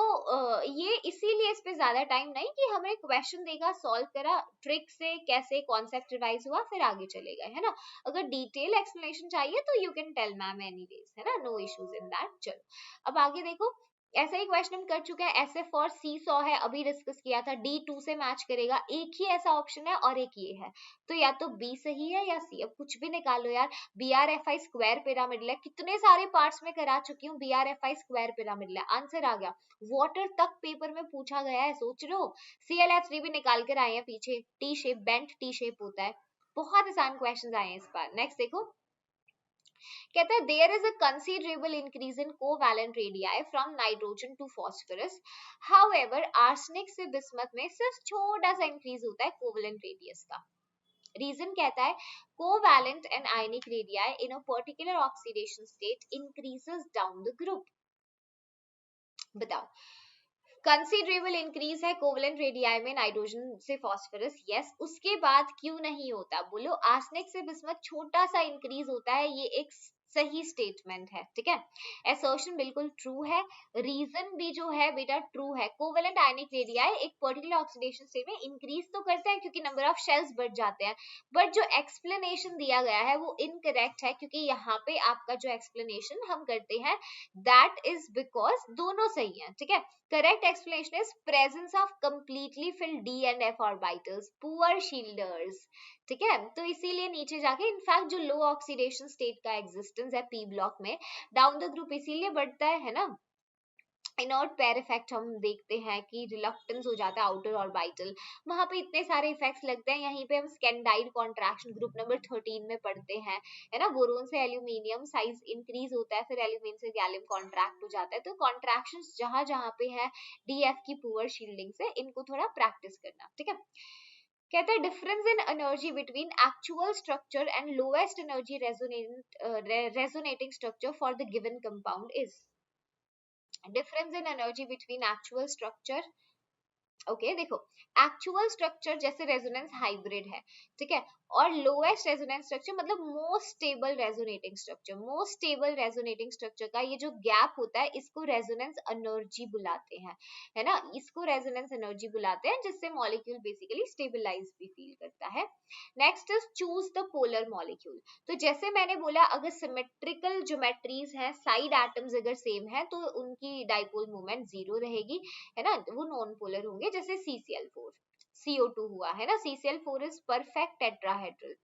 ये इसीलिए इस पे ज्यादा टाइम नहीं कि हमें क्वेश्चन देगा, सॉल्व करा, ट्रिक से कैसे कॉन्सेप्ट रिवाइज हुआ, फिर आगे चले गए, है ना. अगर डिटेल एक्सप्लेनेशन चाहिए तो you can tell ma'am anyways, है ना, नो इश्यूज इन दैट. चलो अब आगे देखो, ऐसा ही क्वेश्चन हम कर चुके हैं. SF और C100 है, अभी डिस्कस किया था, D2 से मैच करेगा, एक ही ऐसा ऑप्शन है और एक ये है, तो या तो B सही है या C. अब कुछ भी निकालो यार. BRFI स्क्वायर पिरामिडल है, कितने सारे पार्ट्स में करा चुकी हूँ. BRFI स्क्वायर पिरामिडल है, आंसर आ गया. वाटर तक पेपर में पूछा गया है, सोच रहे हो. ClF3 भी निकाल कर आए हैं पीछे, T shape, bent T shape होता है. बहुत आसान क्वेश्चन आए हैं इस बार. नेक्स्ट देखो, कहता है there is a considerable increase in covalent radii from nitrogen to phosphorus, however arsenic से बिस्मथ में सिर्फ छोटा सा इंक्रीज होता है कोवैलेंट रेडियस का. रीजन कहता है covalent and ionic radii in a particular oxidation state increases down the group. बताओ, कंसीडरेबल इंक्रीज है कोवलेंट रेडियाई में नाइट्रोजन से फास्फोरस, यस. उसके बाद क्यों नहीं होता, बोलो. आर्सेनिक से बिस्मथ छोटा सा इंक्रीज होता है, ये एक सही स्टेटमेंट है, ठीक है. असर्शन बिल्कुल ट्रू है, रीजन भी जो है बेटा ट्रू है. कोवलेंट आयनिक रेडियाई एक पर्टिकुलर ऑक्सीडेशन स्टेट में इंक्रीज तो करते हैं क्योंकि नंबर ऑफ शेल्स बढ़ जाते हैं, बट जो एक्सप्लेनेशन दिया गया है वो इनकरेक्ट है, क्योंकि यहाँ पे आपका जो एक्सप्लेनेशन हम करते हैं दैट इज बिकॉज दोनों सही है, ठीक है. Correct explanation is presence of completely filled D and F orbitals, poor shielders, ठीक है. तो इसीलिए नीचे जाके इनफैक्ट जो लो ऑक्सीडेशन स्टेट का एग्जिस्टेंस है पी ब्लॉक में, डाउन द ग्रुप इसीलिए बढ़ता है ना. इनर्ट पेयर इफेक्ट हम देखते हैं कि रिलक्टेंस हो जाता है आउटर ऑर्बिटल, वहां पे इतने सारे इफेक्ट्स लगते हैं. यहीं पे हम स्कैंडाइड कॉन्ट्रैक्शन ग्रुप नंबर 13 में पढ़ते हैं, है ना. बोरोन से एल्यूमिनियम साइज इंक्रीज होता है, फिर एल्यूमिनियम से गैलियम कॉन्ट्रैक्ट हो जाता है. तो कॉन्ट्रैक्शंस जहां जहां पे है DF की पुअर शील्डिंग से, इनको थोड़ा प्रैक्टिस करना, ठीक है. कहता है difference in energy between actual structure and lowest energy resonating structure for the given compound is. Difference in energy between actual structure, okay देखो, एक्चुअल स्ट्रक्चर जैसे रेजोनेंस हाइब्रिड है, ठीक है, और लोएस्ट रेजोनेंस स्ट्रक्चर मतलब most stable resonating structure. Most stable resonating structure का ये जो गैप होता है इसको रेजोनेंस एनर्जी बुलाते हैं, है ना. इसको रेजोनेंस एनर्जी बुलाते हैं, जिससे मॉलिक्यूल बेसिकली स्टेबलाइज भी फील करता है. Next is choose the polar molecule. तो जैसे मैंने बोला अगर सिमेट्रिकल ज्योमेट्रीज हैं, साइड एटम्स अगर सेम है तो उनकी डाइपोल मोमेंट 0 रहेगी, है ना, वो नॉन पोलर होंगे. जैसे CCl4 CO2 हुआ, है ना. CCl4 is perfect tetrahedral,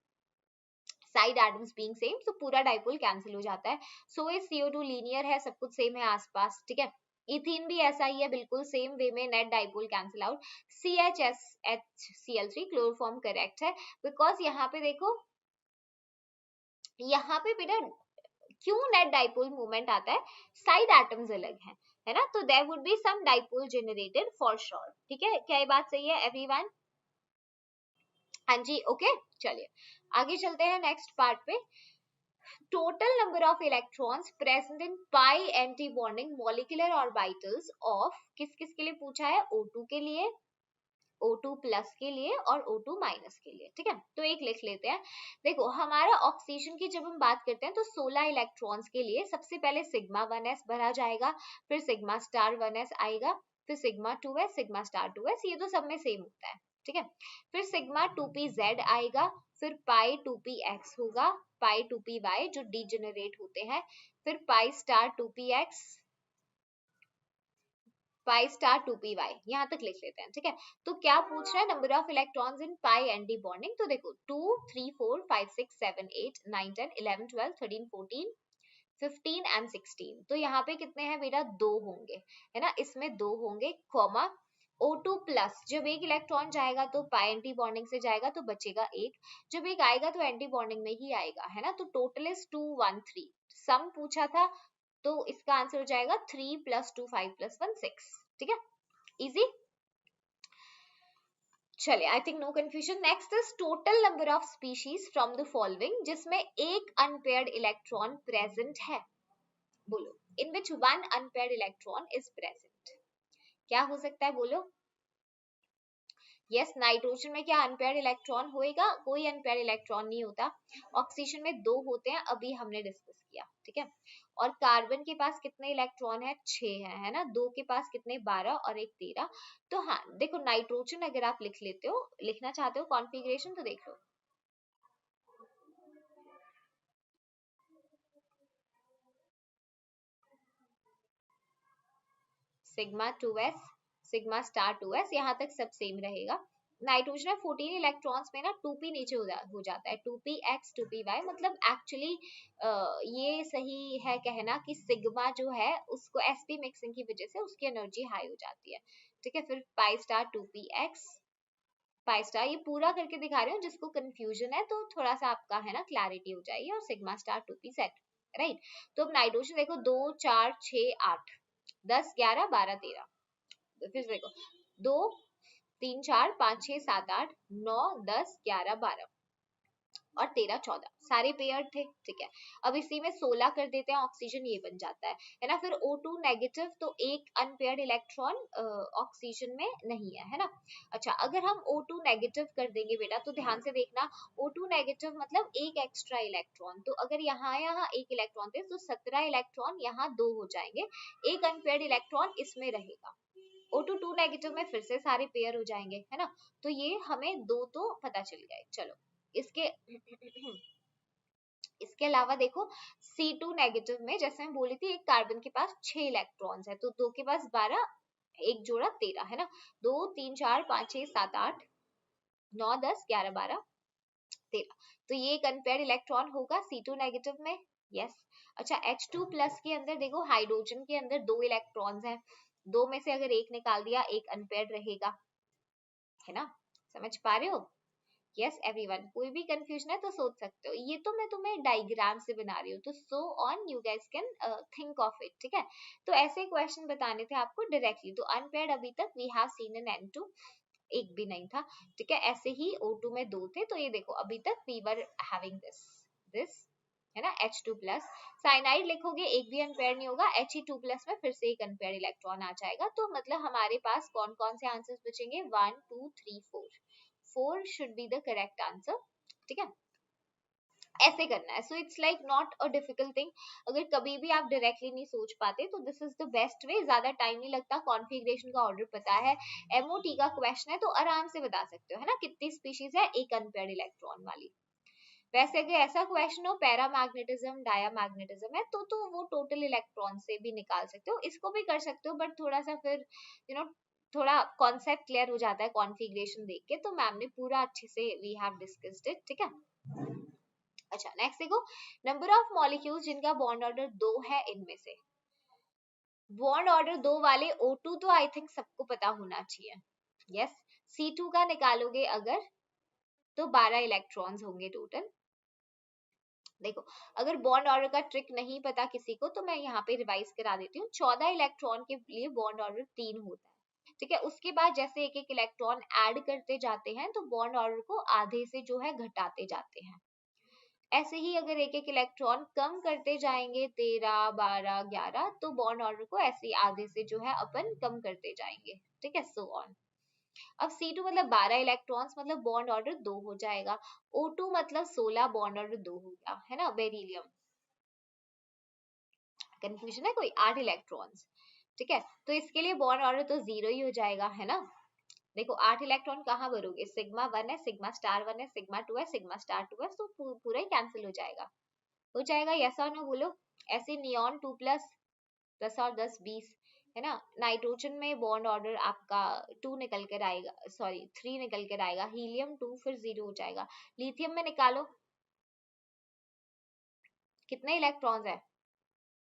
side atoms being same, तो पूरा डाइपोल कैंसिल हो जाता है. सो इज CO2 लीनियर है, सब कुछ सेम है आसपास, ठीक है. इथीन भी ऐसा ही है, बिल्कुल सेम वे में net dipole cancel out. CHSHCl3 chloroform correct है, बिकॉज यहाँ पे देखो, यहाँ पे बेटा क्यों नेट डाइपोल मूवमेंट आता है, साइड एटम्स अलग हैं, है ना, तो there would be some dipole generated for sure, ठीक है. क्या ये बात सही है एवरीवन? हाँ जी, ओके. चलिए आगे चलते हैं नेक्स्ट पार्ट पे. Total number of electrons present in pi anti bonding molecular orbitals of, किस किस के लिए पूछा है, O2 के लिए, O2 प्लस के लिए और O2 माइनस के लिए, ठीक है. तो एक लिख लेते हैं. देखो हमारा ऑक्सीजन की जब हम बात करते हैं तो 16 इलेक्ट्रॉन्स के लिए सबसे पहले सिग्मा 1s भरा जाएगा, फिर सिग्मा स्टार 1s आएगा, फिर sigma 2s, sigma star 2s, ये तो सब में सेम होता है, ठीक है। फिर सिग्मा 2pz आएगा, फिर पाई 2px होगा, पाई 2py जो डीजेनरेट होते हैं, फिर pi star 2px, pi star 2py, यहाँ तक लिख लेते हैं, ठीक है। तो क्या पूछ रहा है, number of electrons in pi anti bonding. तो देखो 2 3 4 5 6 7 8 9 10 11 12 13 14 15 एंड 16। तो यहाँ पे कितने हैं बेटा, दो होंगे, है ना, इसमें दो होंगे, कॉमा O2 प्लस, जब एक इलेक्ट्रॉन जाएगा तो पाई एंटी बॉन्डिंग से जाएगा तो बचेगा एक, जब एक आएगा तो एंटी बॉन्डिंग में ही आएगा, है ना। तो टोटल इज 2 1 3, सम पूछा था तो इसका आंसर हो जाएगा 3 + 2 5 + 1 6, ठीक है, इजी। चलिए, I think no confusion. Next is total number of species from the following, जिसमें एक अनपेयर्ड इलेक्ट्रॉन प्रेजेंट है, बोलो, in which one unpaired electron is present. क्या हो सकता है, बोलो। यस, नाइट्रोजन में क्या अनपेयर्ड इलेक्ट्रॉन होएगा, कोई अनपेयर्ड इलेक्ट्रॉन नहीं होता। ऑक्सीजन में दो होते हैं, अभी हमने डिस्कस किया, ठीक है। और कार्बन के पास कितने इलेक्ट्रॉन है, 6 है ना, दो के पास कितने, 12 और एक 13। तो हाँ देखो, नाइट्रोजन अगर आप लिख लेते हो, लिखना चाहते हो कॉन्फ़िगरेशन, तो देख लो, sigma 2s, sigma star 2s, यहाँ तक सब सेम रहेगा। नाइट्रोजन में 14 इलेक्ट्रॉन्स में ना 2p नीचे हो जाता है, 2px 2py, मतलब एक्चुअली ये सही है कहना कि सिग्मा जो है उसको sp मिक्सिंग की वजह से उसकी एनर्जी हाई हो जाती है, ठीक है। फिर pi star 2px, pi star, ये पूरा करके दिखा रही हूँ, जिसको कंफ्यूजन है तो थोड़ा सा आपका है ना क्लैरिटी हो जाएगी, और sigma star 2p set, right. तो अब नाइट्रोजन देखो, 2 4 6 8 10 11 12 13, फिर देखो 2 3 4 5 6 7 8 9 10 11 12 और 13 14 सारे पेयर थे, ठीक है। अब इसी में 16 कर देते हैं, ऑक्सीजन ये बन जाता है ना। फिर O2 नेगेटिव, तो एक अनपेयर्ड इलेक्ट्रॉन ऑक्सीजन में नहीं है, है ना। अच्छा, अगर हम O2 नेगेटिव कर देंगे बेटा, तो ध्यान से देखना, O2 नेगेटिव मतलब एक एक्स्ट्रा इलेक्ट्रॉन, तो अगर यहाँ यहाँ एक इलेक्ट्रॉन थे तो 17 इलेक्ट्रॉन यहाँ दो हो जाएंगे, एक अनपेयर्ड इलेक्ट्रॉन इसमें रहेगा। O2 2 नेगेटिव में फिर से सारे पेयर हो जाएंगे, है ना। तो ये हमें दो तो पता चल गए। चलो, इसके इसके अलावा देखो, C2 नेगेटिव में जैसे मैं बोली थी, एक कार्बन के पास 6 इलेक्ट्रॉन्स है, तो दो के पास 12, एक जोड़ा 13, है ना। 2 3 4 5 6 7 8 9 10 11 12 13, तो ये एक अनपेयर्ड इलेक्ट्रॉन होगा C2 नेगेटिव में, यस। अच्छा, H2 प्लस के अंदर देखो, हाइड्रोजन के अंदर दो इलेक्ट्रॉन्स हैं, दो में से अगर एक निकाल दिया, एक अनपेयर्ड रहेगा, है ना। समझ पा रहे हो। यस एवरीवन, कोई भी कंफ्यूजन है तो सोच सकते हो, ये तो मैं तुम्हें डायग्राम से बना रही हूँ, तो so on you guys can think of it, ठीक है। तो ऐसे क्वेश्चन बताने थे आपको डायरेक्टली। तो अनपेयर्ड अभी तक we have seen in N2, एक भी नहीं था, ठीक है। ऐसे ही O2 में दो थे, तो ये देखो अभी तक वी वर हैविंग दिस है ना, H2 प्लस। साइनाइड लिखोगे, एक भी अनपेयर नहीं होगा, He2 प्लस में फिर से एक अनपेयर इलेक्ट्रॉन आ जाएगा। तो मतलब हमारे पास कौन कौन से आंसर्स बचेंगे, 1 2 3 4, 4 should be the correct answer, ठीक है। ऐसे करना है, so it's like not a difficult thing. अगर कभी भी आप डायरेक्टली नहीं सोच पाते तो this is the best way, ज्यादा टाइम नहीं लगता, कॉन्फ़िगरेशन का ऑर्डर पता है, MOT का क्वेश्चन है तो आराम से बता सकते हो, है ना, कितनी स्पीशीज है एक अनपेयर्ड इलेक्ट्रॉन वाली। वैसे अगर ऐसा क्वेश्चन हो, पैरामैग्नेटिज्म डायामैग्नेटिज्म है, तो वो टोटल इलेक्ट्रॉन से भी निकाल सकते हो, इसको भी कर सकते हो, बट थोड़ा सा फिर यू नो थोड़ा कॉन्सेप्ट क्लियर हो जाता है कॉन्फ़िगरेशन देख के। तो मैम ने पूरा अच्छे से वी हैव डिस्कस्ड इट, ठीक है। अच्छा, नेक्स्ट देखो, नंबर ऑफ मॉलिक्यूल्स जिनका बॉन्ड ऑर्डर 2 है, इनमें से बॉन्ड ऑर्डर 2 वाले O2 तो आई थिंक सबको पता होना चाहिए, यस। C2 का निकालोगे अगर, तो 12 इलेक्ट्रॉन्स होंगे टोटल। देखो, अगर बॉन्ड ऑर्डर का ट्रिक नहीं पता किसी को, तो मैं यहाँ पे रिवाइज करा देती हूँ। 14 इलेक्ट्रॉन के लिए बॉन्ड ऑर्डर 3 होता है, ठीक है। उसके बाद जैसे एक एक इलेक्ट्रॉन ऐड करते जाते हैं, तो बॉन्ड ऑर्डर को आधे से जो है घटाते जाते हैं। ऐसे ही अगर एक एक इलेक्ट्रॉन कम करते जाएंगे, 13 12 11, तो बॉन्ड ऑर्डर को ऐसे ही आधे से जो है अपन कम करते जाएंगे, ठीक है, सो ऑन। अब C2 मतलब 12 इलेक्ट्रॉन्स, मतलब बॉन्ड ऑर्डर 2 हो जाएगा। O2 मतलब 16, बॉन्ड ऑर्डर 2 हो गया, है ना। बेरिलियम, कंफ्यूजन है कोई, 8 इलेक्ट्रॉन्स। ठीक है, तो इसके लिए बॉन्ड ऑर्डर तो 0 ही हो जाएगा, है ना। देखो 8 इलेक्ट्रॉन कहाँ भरोगे, सिग्मा 1 है, सिग्मा स्टार 1 है, सिग्मा 2 है, सिग्मा स्टार 2 है, तो पूरा ही कैंसिल हो जाएगा, यस और नो बोलो। ऐसे नियॉन 2+, 10 और 10 20, है ना। नाइट्रोजन में बॉन्ड ऑर्डर आपका 2 निकल कर आएगा, सॉरी 3 निकल कर आएगा, हीलियम 2 फिर 0 हो जाएगा। लिथियम में निकालो कितने इलेक्ट्रॉन्स है,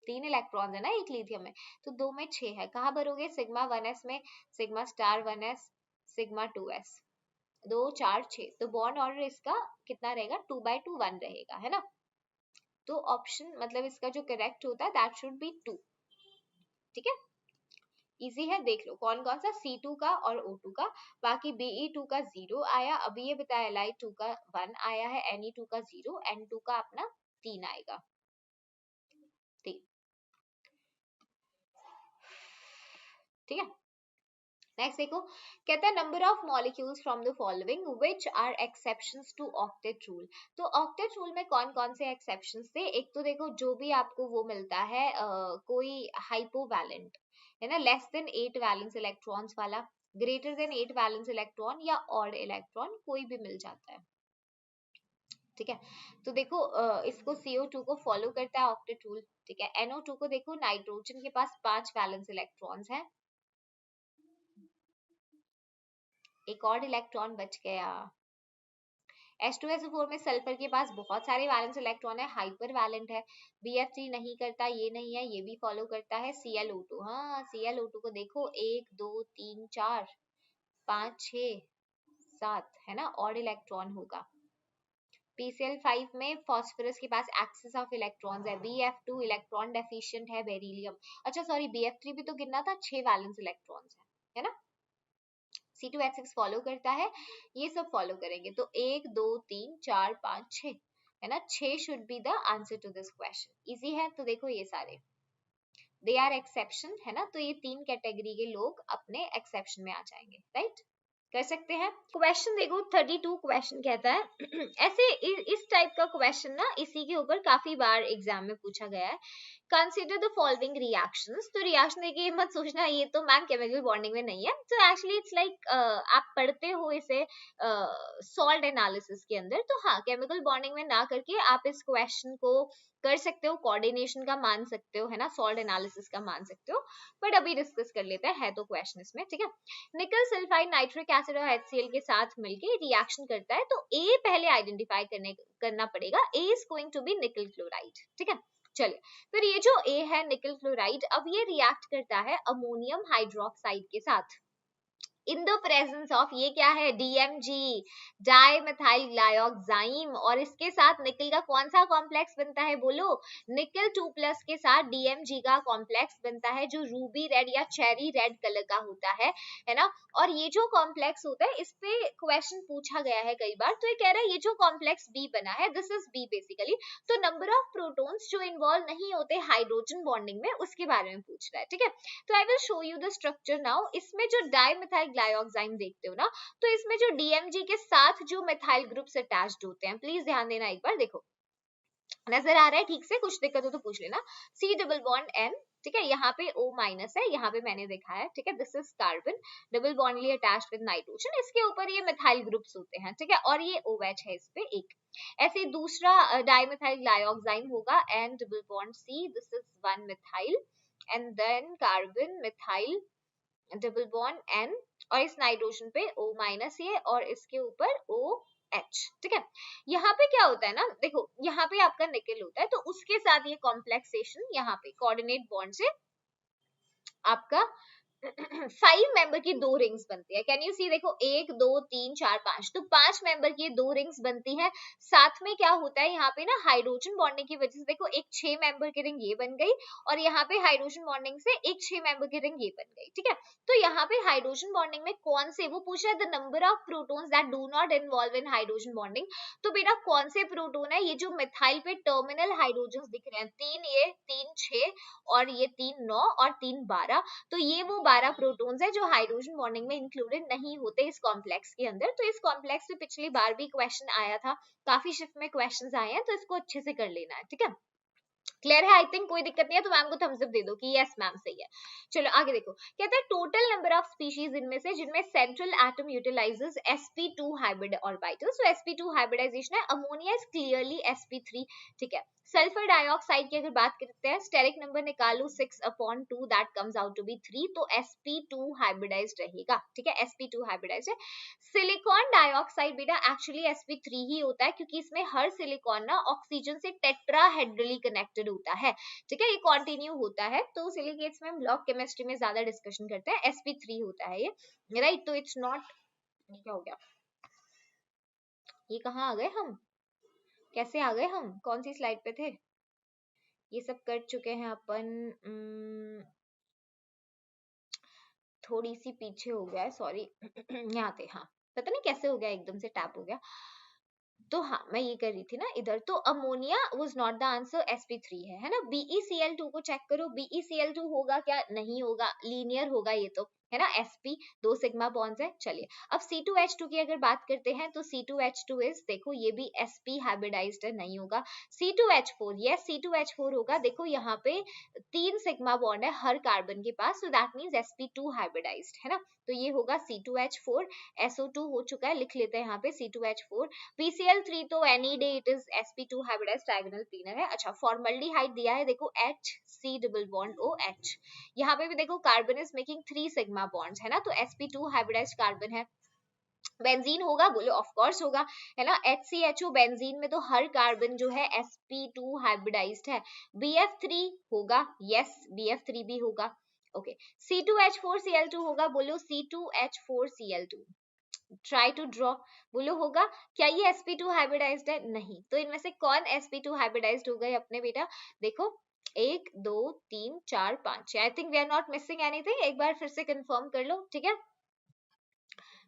3 इलेक्ट्रॉन्स है ना एक लिथियम में, तो 2 में 6 है, कहाँ भरोगे, सिग्मा 1s में, sigma star 1s, sigma 2s, 2 4 6, तो बॉन्ड ऑर्डर इसका कितना रहेगा, 2/2 1 रहेगा, है ना। तो ऑप्शन मतलब इसका जो करेक्ट होता है दैट शुड बी 2। ठीक है, इजी है, देख लो कौन कौन सा, C2 का और O2 का, बाकी Be2 का 0 आया, अभी ये बताया Li2 का 1 आया है, Ne2 का 0, N2 का अपना 3 आएगा, 3। ठीक है, नेक्स्ट देखो, कहता है number of molecules from the following which are exceptions to octet rule. तो ऑक्टेट रूल में कौन कौन से एक्सेप्शंस थे, एक तो देखो जो भी आपको वो मिलता है कोई हाइपोवैलेंट, है ना, लेस देन 8 वैलेंस इलेक्ट्रॉन्स वाला, ग्रेटर देन 8 वैलेंस इलेक्ट्रॉन या ऑड इलेक्ट्रॉन, कोई भी मिल जाता है। ठीक है, तो देखो इसको CO2 को फॉलो करता है ऑक्टेट रूल। ठीक है, NO2 को देखो, नाइट्रोजन के पास 5 वैलेंस इलेक्ट्रॉन्स हैं, एक और इलेक्ट्रॉन बच गया। H2SO4 में सल्फर के पास बहुत सारे वैलेंस इलेक्ट्रॉन है, हाइपर वैलेंट है। BF3 नहीं करता, ये नहीं है, ये भी फॉलो करता है। ClO2, हाँ ClO2 को देखो 1 2 3 4 5 6 7, है ना, ऑड इलेक्ट्रॉन होगा। PCl5 में फॉस्फोरस के पास एक्सेस ऑफ इलेक्ट्रॉन्स है। BF2 इलेक्ट्रॉन डेफिशिएंट है, बेरिलियम, अच्छा सॉरी BF3 भी तो गिनना था, 6 वैलेंस इलेक्ट्रॉन्स है ना। C2H6 फॉलो करता है, ये सब फॉलो करेंगे, तो 1 2 3 4 5 6, है ना, 6 should be the answer to this question. Easy है, तो देखो ये सारे दे आर एक्सेप्शन, है ना, तो ये 3 कैटेगरी के लोग अपने एक्सेप्शन में आ जाएंगे, राइट, कर सकते हैं। क्वेश्चन देखो 32 क्वेश्चन कहता है ऐसे इस टाइप का क्वेश्चन ना इसी के ऊपर काफी बार एग्जाम में पूछा गया है। कंसिडर द फॉलोइंग रिएक्शंस, तो रिएक्शन देखिए मत सोचना ये तो मैम केमिकल बॉन्डिंग में नहीं है, तो एक्चुअली इट्स लाइक आप पढ़ते हो इसे सॉल्ट एनालिसिस के अंदर, तो हाँ केमिकल बॉन्डिंग में ना करके आप इस क्वेश्चन को कर सकते हो, कोऑर्डिनेशन का मान सकते हो, है ना, सॉल्ट एनालिसिस का मान सकते हो, बट अभी डिस्कस कर लेते हैं, है तो क्वेश्चन इसमें। ठीक है, निकल सल्फाइड नाइट्रिक एसिड और HCl के साथ मिलके रिएक्शन करता है, तो ए पहले आइडेंटिफाई करना पड़ेगा, ए इज गोइंग टू बी निकल क्लोराइड। ठीक है, चलिए फिर ये जो ए है निकल क्लोराइड, अब ये रिएक्ट करता है अमोनियम हाइड्रोक्साइड के साथ इन द प्रेजेंस ऑफ, ये क्या है, DMG, डाइमेथाइल ग्लाइकोजाइम, और इसके साथ निकल का कौन सा कॉम्प्लेक्स बनता है बोलो, निकल 2+ के साथ DMG का कॉम्प्लेक्स बनता है, जो रूबी रेड या चेरी रेड कलर का होता है ना। और ये जो कॉम्प्लेक्स होता है इस पे क्वेश्चन पूछा गया है कई बार, तो ये कह रहा है ये जो कॉम्प्लेक्स बी बना है दिस इज बी बेसिकली, तो नंबर ऑफ प्रोटॉन्स जो इन्वॉल्व नहीं होते हाइड्रोजन बॉन्डिंग में उसके बारे में पूछ रहा है। ठीक है, तो I will show you the structure now. इसमें जो डाइमेथाइल ग्लाइकोजाइम देखते हो ना, तो इसमें जो DMG के साथ जो मेथाइल ग्रुप्स अटैच्ड होते हैं, प्लीज ध्यान देना एक बार, देखो नजर आ रहा है ठीक से, कुछ दिक्कत हो तो पूछ लेना। C डबल बॉन्ड N, ठीक है, यहाँ पे O माइनस है, यहाँ पे मैंने देखा है, ठीक है, this is carbon double bondly attached with nitrogen, इसके ऊपर ये मेथाइल ग्रुप्स होते हैं, ठीक है, और ये OH है इस पे एक। ऐसे दूसरा डाइमेथाइल ग्लाइकोजाइम होगा N double bond C, this is 1 methyl, and then carbon methyl double bond N, और इस नाइट्रोजन पे O माइनस ये, और इसके ऊपर OH। ठीक है, यहाँ पे क्या होता है ना, देखो यहाँ पे आपका निकल होता है, तो उसके साथ ये कॉम्प्लेक्सेशन यहाँ पे कोऑर्डिनेट बॉन्ड से आपका 5 मेंबर की 2 रिंग्स बनती है। कैन यू सी, देखो 1 2 3 4 5, तो 5 मेंबर की 2 रिंग्स बनती है। साथ में क्या होता है यहाँ पे ना, हाइड्रोजन बॉन्डिंग की वजह से देखो एक 6 मेंबर की रिंग ये बन गई, और यहाँ पे हाइड्रोजन बॉन्डिंग से एक 6 मेंबर की रिंग ये बन गई। ठीक है, तो यहाँ पे हाइड्रोजन बॉन्डिंग में कौन से, वो पूछ रहा है the number of protons that do not involve in hydrogen bonding, तो बेटा कौन से प्रोटॉन है, ये जो मिथाइल पे टर्मिनल हाइड्रोजन दिख रहे हैं, 3 ये 3 6 और ये 3 9 और 3 12, तो ये वो 12 प्रोटॉन्स है जो हाइड्रोजन बॉन्डिंग में इंक्लूडेड नहीं होते इस कॉम्प्लेक्स के अंदर। तो इस कॉम्प्लेक्स पे पिछली बार भी क्वेश्चन आया था, काफी शिफ्ट में क्वेश्चंस आए हैं, तो इसको अच्छे से कर लेना है। ठीक है, क्लियर है? आई थिंक कोई दिक्कत नहीं है, तो मैम को थम्स अप दे दो कि यस मैम सही है। चलो आगे देखो, कहता है टोटल नंबर ऑफ स्पीशीज इनमें से जिनमें central atom utilizes sp2 hybrid orbital. So sp2 hybridization है, अमोनिया इज क्लियरली sp3, ठीक है। सल्फर डाइऑक्साइड की अगर बात करते हैं, स्टेरिक नंबर निकालो 6/2, that comes out to be 3, तो sp2 हाइब्रिडाइज्ड रहेगा, ठीक है, sp2 हाइब्रिडाइज्ड है। सिलिकॉन डाइऑक्साइड बेटा एक्चुअली sp3 ही होता है, क्योंकि इसमें हर सिलिकॉन ना ऑक्सीजन से टेट्राहेड्रली कनेक्टेड होता है, ठीक है, ये कंटिन्यू होता है। तो सिलिकेट्स में हम ब्लॉक केमिस्ट्री में ज्यादा डिस्कशन करते हैं, sp3 होता है ये, राइट। तो इट्स नॉट, ये क्या हो गया, ये कहाँ आ गए हम, कैसे आ गए हम, कौन सी स्लाइड पे थे, ये सब कर चुके हैं अपन, थोड़ी सी पीछे हो गया है, सॉरी यहाँ थे, हाँ पता नहीं कैसे हो गया, एकदम से टैप हो गया। तो हाँ मैं ये कर रही थी ना इधर, तो ammonia was not the answer, sp3 है ना। BeCl2 को चेक करो, BeCl2 होगा क्या, नहीं होगा, लीनियर होगा ये तो, है ना, sp 2 सिग्मा बॉन्ड्स है। चलिए अब C2H2 की अगर बात करते हैं, तो C2H2 इज, देखो ये भी sp हाइब्रिडाइज्ड है, नहीं होगा। C2H4, यस C2H4 होगा, देखो यहाँ पे 3 सिग्मा बॉन्ड है हर कार्बन के पास, so that means sp2 hybridized है ना, तो ये होगा C2H4, SO2 हो चुका है, लिख लेते हैं यहाँ पे C2H4। PCl3 तो any day it is sp2 hybridized trigonal planar है। अच्छा फॉर्मल्डिहाइड दिया है, देखो HC डबल बॉन्ड OH, यहाँ पे भी देखो carbon is making 3 sigma bonds, है ना, तो sp2 हाइब्रिडाइज्ड कार्बन है। बेंजीन होगा, बोलो ऑफ कोर्स होगा, है ना, HCHO बेंजीन में तो हर कार्बन जो है sp2 हाइब्रिडाइज्ड है। BF3 होगा, यस BF3 भी होगा, ओके। C2H4Cl2 होगा, बोलो C2H4Cl2, ट्राई टू ड्रॉ, बोलो होगा क्या ये sp2 हाइब्रिडाइज्ड है, नहीं, तो इनमें से कौन sp2 हाइब्रिडाइज्ड हो गए अपने बेटा, देखो 1 2 3 4 5, I think we are not missing anything, एक बार फिर से कंफर्म कर लो, ठीक है,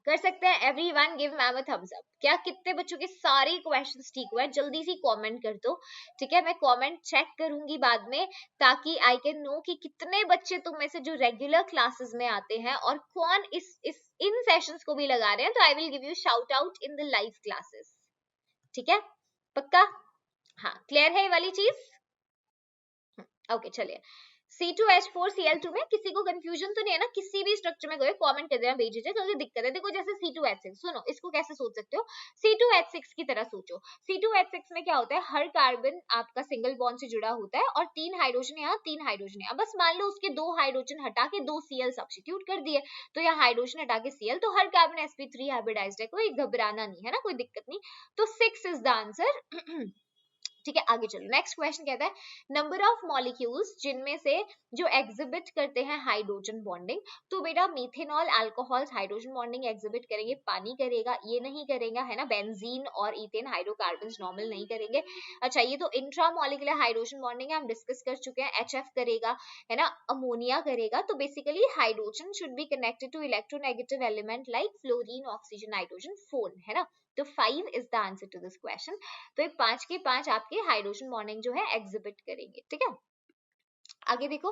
कर सकते हैं। Everyone give ma'am a thumbs up, क्या कितने बच्चों के सारे क्वेश्चंस ठीक हुए, जल्दी से कमेंट कर दो, ठीक है, मैं कमेंट चेक करूंगी बाद में, ताकि आई कैन नो कि कितने बच्चे तुम में से जो रेगुलर क्लासेस में आते हैं और कौन इस इन सेशंस को भी लगा रहे हैं, तो I will give you shout out in the live classes, ठीक है, पक्का, हाँ क्लियर है ये वाली चीज, ओके चलिए। C2H4Cl2 में किसी को कंफ्यूजन तो नहीं है ना, किसी भी स्ट्रक्चर में गए कमेंट कर देना भेज दीजिए, क्योंकि दिक्कत है, देखो जैसे C2H6, सुनो इसको कैसे सोच सकते हो, C2H6 की तरह सोचो। C2H6 में क्या होता है, हर कार्बन आपका सिंगल बॉन्ड से जुड़ा होता है, और 3 हाइड्रोजन यहाँ 3 हाइड्रोजन यहाँ, बस मान लो उसके 2 हाइड्रोजन हटा के 2 Cl सब्स्टिट्यूट कर दिए, तो यहाँ हाइड्रोजन हटा के Cl, तो हर कार्बन sp3 हाइब्रिडाइज्ड है, कोई घबराना नहीं है ना, कोई दिक्कत नहीं, तो 6 इज द आंसर ठीक है। आगे चलो, नेक्स्ट क्वेश्चन कहता है नंबर ऑफ मॉलिक्यूल्स जिनमें से जो एग्जिबिट करते हैं हाइड्रोजन बॉन्डिंग, तो बेटा methanol alcohols hydrogen bonding exhibit करेंगे, पानी करेगा, ये नहीं करेगा, है ना, बेंजीन और इथेन हाइड्रोकार्बन्स नॉर्मल नहीं करेंगे। अच्छा ये तो इंट्रा मॉलिक्यूलर हाइड्रोजन बॉन्डिंग है, हम डिस्कस कर चुके हैं, HF करेगा, है ना, अमोनिया करेगा, तो basically hydrogen should be connected to electronegative element like fluorine oxygen nitrogen phone, है ना, तो 5 is the answer to this question, तो 5 के 5 आपके हाइड्रोजन बॉन्डिंग जो है एग्जिबिट करेंगे, ठीक है। आगे देखो,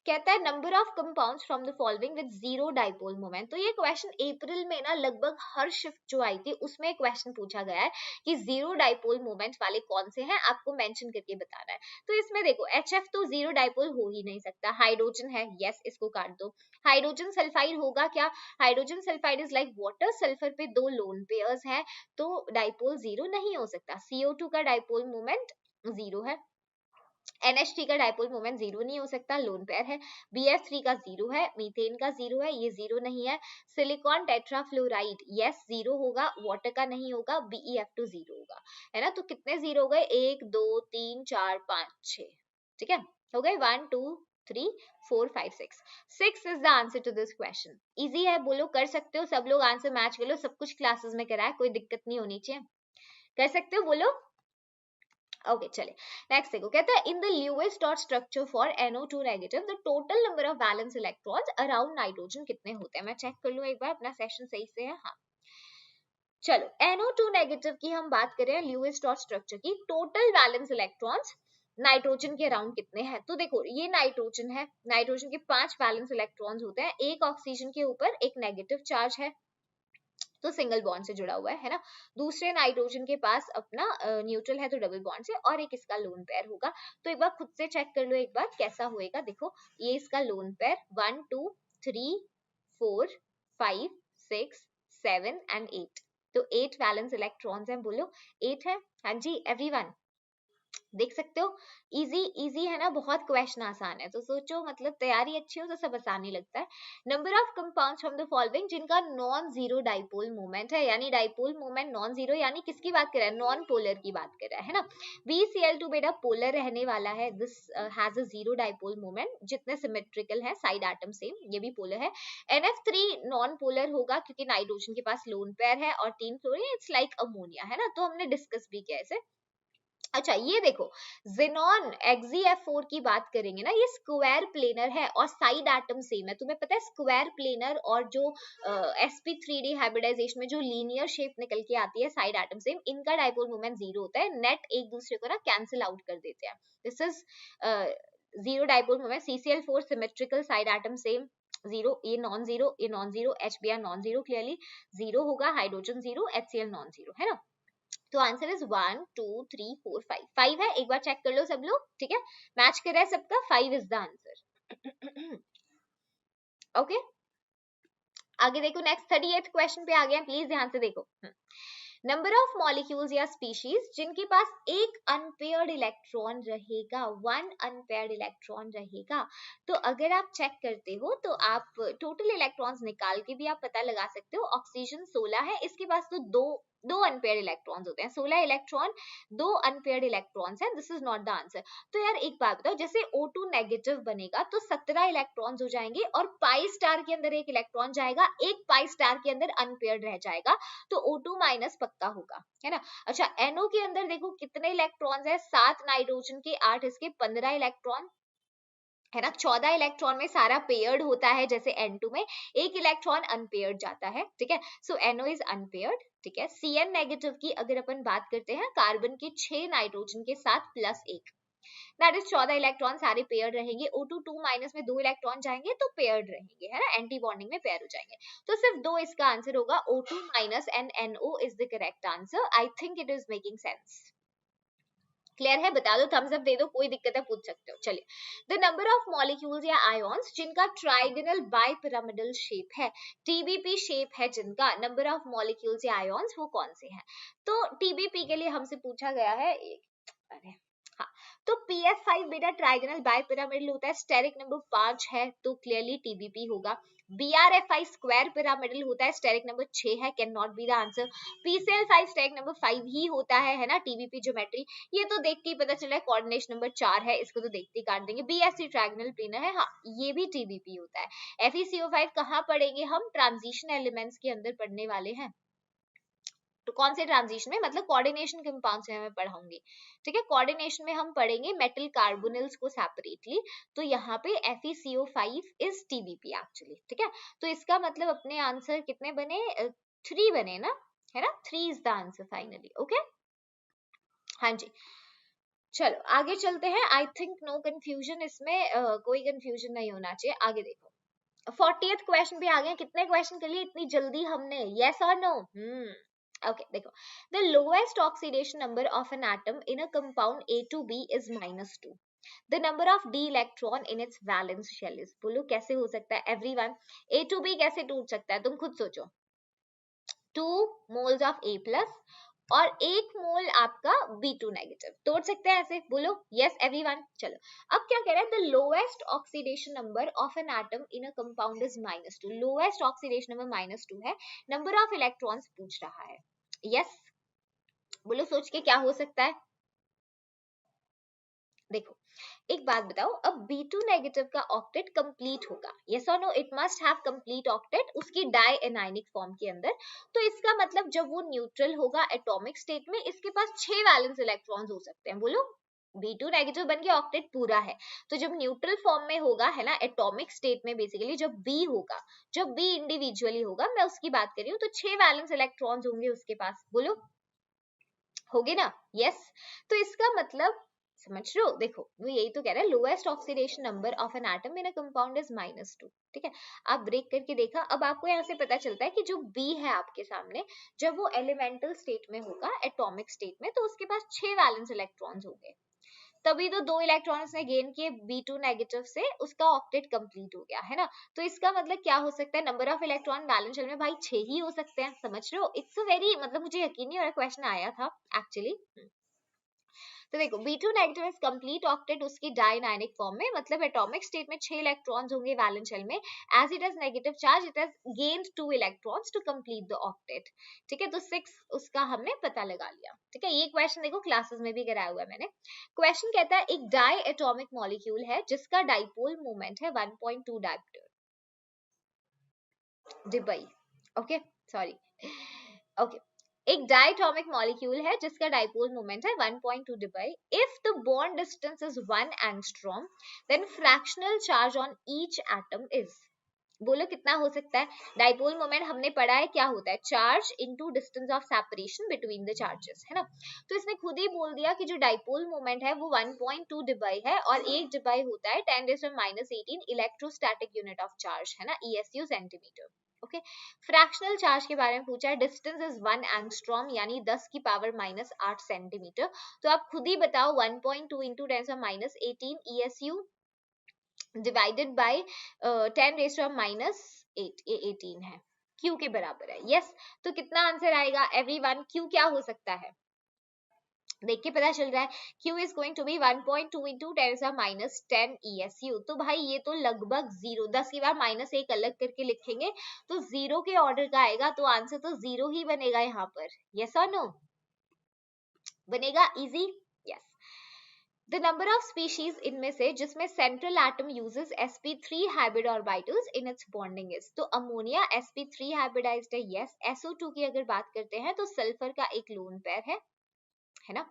कहता है number of compounds from the following with zero dipole moment, तो ये क्वेश्चन अप्रैल में ना लगभग हर शिफ्ट जो आई थी उसमें क्वेश्चन पूछा गया है कि जीरो डाइपोल मोमेंट वाले कौन से हैं, आपको मेंशन करके बताना है। तो इसमें देखो HF तो जीरो डाइपोल हो ही नहीं सकता, हाइड्रोजन है, यस इसको काट दो। हाइड्रोजन सल्फाइड होगा क्या, hydrogen sulphide is like water, sulphur पे 2 लोन पेयर्स हैं, तो डाइपोल जीरो नहीं हो सकता। CO2 का डाइपोल मोमेंट जीरो है, NH3 का डाइपोल मोमेंट जीरो नहीं हो सकता, लोन पेयर है। BF3 का जीरो है, मीथेन का जीरो है, ये जीरो नहीं है। सिलिकॉन टेट्राफ्लोराइड यस जीरो होगा, वाटर का नहीं होगा, BeF2 जीरो होगा, है ना, तो कितने जीरो हो गए, 1 2 3 4 5 6, ठीक है, हो गए 1 2 3 4 5 6, 6 is the answer to this question. Easy है, बोलो कर सकते हो, सब लोग आंसर मैच कर लो, सब कुछ क्लासेस में करा है, कोई दिक्कत नहीं होनी चाहिए, कर सकते हो, बोलो, ओके चले नेक्स्ट देखो, कहता है in the Lewis dot structure for NO2 negative the total number of valence electrons around nitrogen कितने होते हैं, मैं चेक कर लूं एक बार, अपना सेशन सही से है, हाँ चलो NO2 नेगेटिव की हम बात करें, ल्यूइस डॉट स्ट्रक्चर की, टोटल वैलेंस इलेक्ट्रॉन्स नाइट्रोजन के अराउंड कितने हैं, तो देखो ये नाइट्रोजन है, नाइट्रोजन के 5 वैलेंस इलेक्ट्रॉन्स होते हैं, एक ऑक्सीजन के ऊपर एक नेगेटिव चार्ज है, तो सिंगल बॉन्ड से जुड़ा हुआ है ना। दूसरे नाइट्रोजन के पास अपना न्यूट्रल है तो डबल बॉन्ड से, और एक इसका लोन पेयर होगा। तो एक बार खुद से चेक कर लो एक बार कैसा होएगा। देखो ये इसका लोन पेयर 1 2 3 4 5 6 7 एंड 8, तो 8 वैलेंस इलेक्ट्रॉन्स हैं। बोलो 8 है? हाँ जी एवरीवन, देख सकते हो इजी इजी है ना, बहुत क्वेश्चन आसान है। तो सोचो मतलब तैयारी अच्छी हो तो सब आसान ही लगता है। Number of compounds from the following जिनका नॉन जीरो डाइपोल मोमेंट है, यानी डाइपोल मोमेंट नॉन जीरो, यानी किसकी बात कर रहा है? नॉन पोलर की बात कर रहा है ना। VCl2 बेटा पोलर रहने वाला है, this has a zero dipole moment. जितने सिमेट्रिकल है साइड एटम सेम, ये भी पोलर है। NF3 नॉन पोलर होगा क्योंकि नाइट्रोजन के पास लोन पेयर है और 3 क्लोरीन, इट्स लाइक अमोनिया है ना, तो हमने डिस्कस भी किया इसे। अच्छा ये देखो जेनॉन XeF4 की बात करेंगे ना, ये स्क्वायर प्लेनर है और साइड एटम सेम है। तुम्हें पता है स्क्वायर प्लेनर और जो sp3d हाइब्रिडाइजेशन में जो लीनियर शेप निकल के आती है साइड एटम सेम, इनका डाइपोल मोमेंट जीरो होता है, नेट एक दूसरे को ना कैंसिल आउट कर देते हैं। This is zero dipole moment. CCl4 symmetrical side atom same zero, ये नॉन जीरो, ये non zero, HBr non zero, clearly zero होगा, hydrogen zero, HCl non zero है ना। तो आंसर इज 1 2 3 4 5, 5 है, एक बार चेक कर लो सब लोग, ठीक है मैच कर रहा है सबका, 5 इज द आंसर। ओके आगे देखो, नेक्स्ट 38th क्वेश्चन पे आ गए हैं, प्लीज ध्यान से देखो। नंबर ऑफ मॉलिक्यूल्स या स्पीशीज जिनके पास एक अनपेयर्ड इलेक्ट्रॉन रहेगा, 1 अनपेयर्ड इलेक्ट्रॉन रहेगा। तो अगर आप चेक करते हो तो आप टोटल इलेक्ट्रॉन्स निकाल के भी आप पता लगा सकते हो। ऑक्सीजन 16 है, इसके पास तो दो अनपेयर्ड इलेक्ट्रॉन्स होते हैं, 16 इलेक्ट्रॉन, 2 अनपेयर्ड इलेक्ट्रॉन्स हैं, this is not the answer. तो यार एक बात बताओ, जैसे O2 नेगेटिव बनेगा तो 17 इलेक्ट्रॉन्स हो जाएंगे और पाई स्टार के अंदर एक इलेक्ट्रॉन जाएगा, एक पाई स्टार के अंदर अनपेयर्ड रह जाएगा, तो O2 माइनस पक्का होगा, है ना। अच्छा NO के अंदर देखो कितने इलेक्ट्रॉन्स है, 7 नाइट्रोजन के 8 इसके, 15 इलेक्ट्रॉन है ना। 14 इलेक्ट्रॉन में सारा पेयर्ड होता है, जैसे N2 में एक इलेक्ट्रॉन अनपेयर्ड जाता है, ठीक है। सो NO इज अनपेयर्ड, ठीक है। Cn नेगेटिव की अगर अपन बात करते हैं, कार्बन के 6 नाइट्रोजन के साथ प्लस 1, दैट इज 14 इलेक्ट्रॉन सारे पेयर्ड रहेंगे। O2 2 माइनस में 2 इलेक्ट्रॉन जाएंगे तो पेयर्ड रहेंगे, है ना, एंटी बॉन्डिंग में पेयर हो जाएंगे। तो सिर्फ 2 इसका आंसर होगा, O2 minus and NO is the correct answer. I think it is making sense. Clear है? बता दो, थम्स अप दे दो, कोई दिक्कत है पूछ सकते हो। चलिए, द नंबर ऑफ मॉलिक्यूल्स या आयॉन्स जिनका ट्राइगोनल बाइपिरामिडल शेप है, TBP शेप है जिनका, नंबर ऑफ मॉलिक्यूल्स या आयॉन्स वो कौन से हैं? तो TBP के लिए हमसे पूछा गया है, अरे हाँ, तो PS5 बेटा ट्राइगोनल बाइपिरामिडल होता है, स्टेरिक नंबर 5 है तो क्लियरली TBP होगा। BRFI स्क्वायर पिरामिडल होता है, स्टेरिक नंबर 6 है, can not be the answer. PCl5 steric number 5 ही होता है ना, TBP ज्योमेट्री, ये तो देख के ही पता चला है। कोऑर्डिनेशन नंबर 4 है, इसको तो देखते ही काट देंगे। BSc ट्राइगोनल प्लेनर है, हाँ ये भी TBP होता है। FeCO5 कहाँ पढ़ेंगे हम? ट्रांजिशन एलिमेंट्स के अंदर पढ़ने वाले हैं। तो कौन से ट्रांजिशन में, मतलब कोऑर्डिनेशन कंपाउंड्स में मैं पढ़ाऊंगी, ठीक है। कोऑर्डिनेशन में हम पढ़ेंगे मेटल कार्बोनिल्स को सेपरेटली, तो यहाँ पे FeCO5 इज TBP एक्चुअली, ठीक है। तो इसका मतलब अपने आंसर कितने बने? 3 बने ना, है ना, 3 is the answer finally. Okay हाँ जी, चलो आगे चलते हैं। आई थिंक नो कंफ्यूजन इसमें, कोई कंफ्यूजन नहीं होना चाहिए। आगे देखो 40th क्वेश्चन पे आ गए। कितने क्वेश्चन कर लिए इतनी जल्दी हमने? यस और नो? Okay, देखो, the lowest oxidation number of an atom in a compound A to B is -2. The number of d electron in its valence shell is, बोलो कैसे हो सकता है everyone? A to B कैसे टूट सकता है, तुम खुद सोचो। 2 moles of A plus और 1 मोल आपका B2 नेगेटिव, तोड़ सकते हैं ऐसे, बोलो यस एवरीवन। चलो अब क्या कह रहा है, the lowest oxidation number of an atom in a compound is -2। Lowest oxidation number -2 है, नंबर ऑफ इलेक्ट्रॉन्स पूछ रहा है। यस बोलो, सोच के क्या हो सकता है? देखो एक बात बताओ, अब B2 नेगेटिव का ऑक्टेट कंप्लीट होगा, यस और no? It must have complete octet उसकी डाई एनायनिक फॉर्म के अंदर। तो इसका मतलब जब वो न्यूट्रल होगा एटॉमिक स्टेट में, इसके पास 6 वैलेंस इलेक्ट्रॉन्स हो सकते हैं। बोलो B2 नेगेटिव बन के ऑक्टेट पूरा है, तो जब न्यूट्रल फॉर्म में होगा, है ना, एटॉमिक स्टेट में बेसिकली जब B होगा, जब B इंडिविजुअली होगा, मैं उसकी बात कर रही हूँ, तो 6 वैलेंस इलेक्ट्रॉन्स होंगे उसके पास। बोलो होगे ना? यस। तो इसका मतलब समझ रहे हो? देखो वो यही तो कह रहा है, lowest oxidation number of an atom in a compound is -2। ठीक है, आप ब्रेक करके देखा, अब आपको यहाँ से पता चलता है कि जो बी है आपके सामने, जब वो एलिमेंटल स्टेट में होगा, एटॉमिक स्टेट में, तो उसके पास 6 वैलेंस इलेक्ट्रॉन्स होंगे, तभी तो 2 इलेक्ट्रॉन्स ने गेन किए B2 नेगेटिव से, उसका ऑक्टेट कंप्लीट हो गया है ना। तो इसका मतलब क्या हो सकता है, number of electron valence shell में भाई 6 ही हो सकते हैं, समझ रहे हो? इट्स अ वेरी, मतलब मुझे यकीन नहीं हो रहा, क्वेश्चन आया था एक्चुअली। तो देखो B2 negative is complete octet उसकी डायनाइनिक फॉर्म में, मतलब एटॉमिक स्टेट में 6 इलेक्ट्रॉन्स होंगे वैलेंस शेल में, as it has negative charge it has gained 2 electrons to complete the octet. ठीक है, तो 6 उसका हमने पता लगा लिया। ठीक है, ये क्वेश्चन देखो क्लासेस में भी कराया हुआ है मैंने। क्वेश्चन कहता है एक डाई एटॉमिक मॉलिक्यूल है जिसका डाइपोल मोमेंट है 1.2 डिबाई, ओके सॉरी, ओके, एक डायटोमिक मॉलिक्यूल है जिसका डाइपोल मोमेंट है 1.2 debye. If the bond distance is 1 angstrom then fractional charge on each atom is, बोलो कितना हो सकता है? डाइपोल मोमेंट हमने पढ़ा है क्या होता है, charge into distance of separation between the charges, है ना। तो इसने खुद ही बोल दिया कि जो डाइपोल मोमेंट है वो 1.2 डिबाई है, और एक डिबाई होता है 10⁻18 इलेक्ट्रोस्टैटिक यूनिट ऑफ चार्ज, है ना, ESU centimetre. Okay, fractional charge के बारे में पूछा है, डिस्टेंस इज 1 एंगस्ट्रॉम यानी 10 की पावर -8 सेंटीमीटर। तो आप खुद ही बताओ 1.2 इंटू 10⁻18 ESU डिवाइडेड बाय 10⁻⁻8, ये 18 है, Q के बराबर है। यस, तो कितना आंसर आएगा एवरीवन? Q क्या हो सकता है, देख के पता चल रहा है, Q is going to be 1.2 into 10⁻10 ESU। तो भाई ये तो लगभग 0, 10 की बार -1 अलग करके लिखेंगे तो 0 के ऑर्डर का आएगा, तो आंसर तो 0 ही बनेगा यहाँ पर। यस और नो? बनेगा easy. Yes, the number of species इनमें से जिसमें central atom uses sp3 hybrid orbitals in its bonding is, तो अमोनिया sp3 हाइब्रिडाइज्ड है। यस, SO2 की अगर बात करते हैं तो सल्फर का एक लोन पेयर है ना,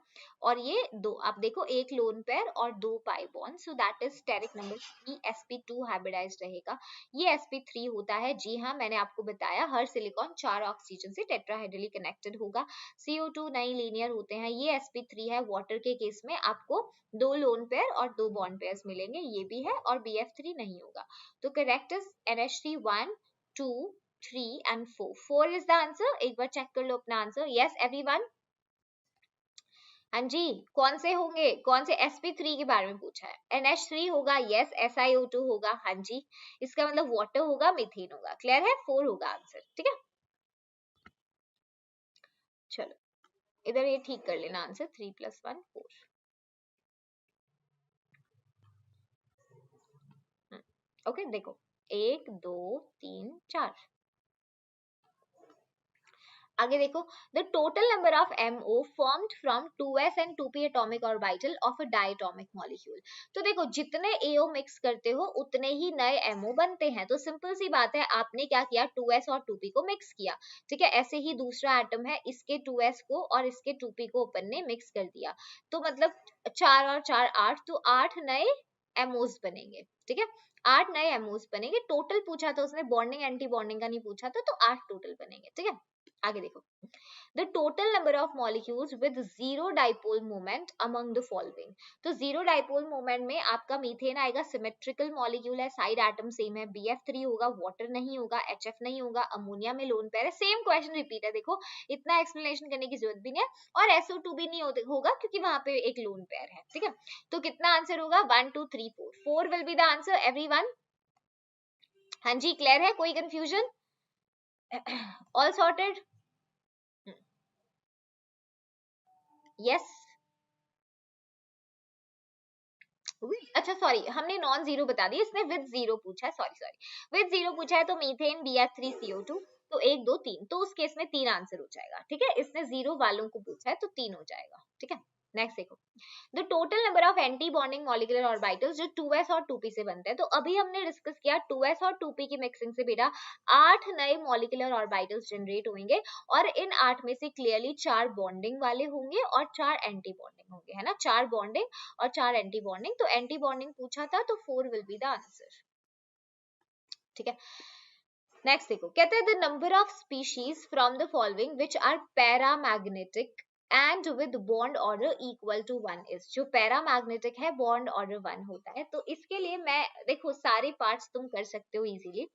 और ये दो, आप देखो एक लोन पेयर और 2 pi bond, so that is steric number 3, sp2 hybridized रहेगा। ये sp3 होता है, जी हाँ मैंने आपको बताया, हर सिलिकॉन 4 ऑक्सीजन से टेट्राहेड्रली कनेक्टेड होगा। CO2 नहीं लीनियर होते हैं, ये sp3 है। वाटर के केस में आपको 2 लोन पेयर और 2 बॉन्ड पेयर्स मिलेंगे, ये भी है, और BF3 नहीं होगा। तो correct is NH3 1 2 3 and 4, 4 is the answer. एक बार चेक कर लो अपना आंसर। यस एवरीवन, हाँ जी, कौन से होंगे, कौन से? sp3 के बारे में पूछा है। NH3 होगा, यस। SiO2 होगा, हाँ जी, इसका मतलब वाटर होगा, मीथेन होगा। क्लियर है? 4 होगा आंसर। ठीक है, चलो इधर ये ठीक कर लेना आंसर, 3 + 1 4। ओके, देखो 1 2 3 4, आगे देखो, the total number of MO formed from 2s and 2p atomic orbital of a diatomic molecule. तो देखो जितने AO मिक्स करते हो उतने ही नए MO बनते हैं, तो सिंपल सी बात है, आपने क्या किया, 2s और 2p को मिक्स किया। ठीक है, ऐसे ही दूसरा एटम है, इसके 2s को और इसके 2p को अपन ने मिक्स कर दिया, तो मतलब 4 और 4 8, तो 8 नए MOs बनेंगे। ठीक है, 8 नए MOs बनेंगे। टोटल पूछा था उसने, बॉन्डिंग एंटी बॉन्डिंग का नहीं पूछा था, तो 8 टोटल बनेंगे। ठीक है, आगे देखो, the total number of molecules with zero dipole moment among the following. तो जीरो डाइपोल मोमेंट में आपका मीथेन आएगा, सिमेट्रिकल मॉलिक्यूल है, साइड एटम सेम है। BF3 होगा, वाटर नहीं होगा, HF नहीं होगा, अमोनिया में लोन पेयर है। सेम क्वेश्चन रिपीट है, देखो इतना एक्सप्लेनेशन करने की जरूरत भी नहीं है, और SO2 भी नहीं होगा क्योंकि वहां पे एक लोन पेयर है। ठीक है, तो कितना आंसर होगा, 1 2 3 4, 4 will be the answer everyone. हाँ जी, क्लियर है? कोई कंफ्यूजन? All sorted? यस। अच्छा सॉरी, हमने नॉन जीरो बता दिया, इसने विद जीरो पूछा है, सॉरी सॉरी, विद जीरो पूछा है, तो मीथेन BF3CO2, तो 1 2 3, तो उस केस में 3 आंसर हो जाएगा। ठीक है, इसने जीरो वालों को पूछा है तो 3 हो जाएगा। ठीक है, नेक्स्ट देखो, the total number of anti bonding molecular orbitals जो 2s और 2p से बनते हैं। तो अभी हमने डिस्कस किया 2s और 2p की मिक्सिंग से बेटा 8 नए मॉलिक्यूलर ऑर्बिटल्स जनरेट होंगे, और इन 8 में से क्लियरली 4 बॉन्डिंग वाले होंगे और 4 एंटी बॉन्डिंग होंगे, है ना, 4 बॉन्डिंग और 4 एंटी बॉन्डिंग। तो एंटी बॉन्डिंग पूछा था, तो 4 विल बी द आंसर। ठीक है, नेक्स्ट देखो, कहते हैं the number of species from the following which are paramagnetic and with bond order equal to 1 is, जो पैरामैग्नेटिक है बॉन्ड ऑर्डर 1 होता है। तो इसके लिए मैं देखो सारे पार्ट्स तुम कर सकते हो इजीली,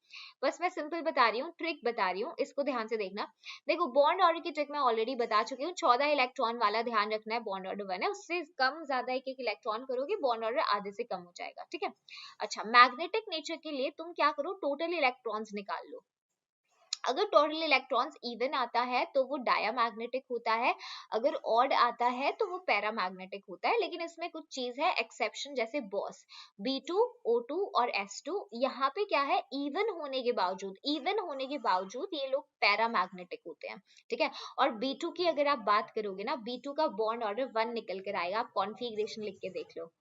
बस मैं सिंपल बता रही हूँ, ट्रिक बता रही हूँ, इसको ध्यान से देखना। देखो बॉन्ड ऑर्डर की ट्रिक मैं ऑलरेडी बता चुकी हूँ, 14 इलेक्ट्रॉन वाला ध्यान रखना है, बॉन्ड ऑर्डर 1 है, उससे कम ज्यादा एक एक इलेक्ट्रॉन करोगे बॉन्ड ऑर्डर आधे से कम हो जाएगा, ठीक है। अच्छा, मैग्नेटिक नेचर के लिए तुम क्या करो, टोटल इलेक्ट्रॉन्स निकाल लो। अगर टोटल इलेक्ट्रॉन्स इवन आता है तो वो डायामैग्नेटिक होता है, अगर ऑड आता है तो वो पैरामैग्नेटिक होता है। लेकिन इसमें कुछ चीज है एक्सेप्शन, जैसे बॉस B2, O2 और S2, यहाँ पे क्या है, इवन होने के बावजूद, इवन होने के बावजूद ये लोग पैरामैग्नेटिक होते हैं, ठीक है। और B2 की अगर आप बात करोगे ना, B2 का बॉन्ड ऑर्डर 1 निकल कर आएगा, आप कॉन्फ़िगरेशन लिख के देख लो।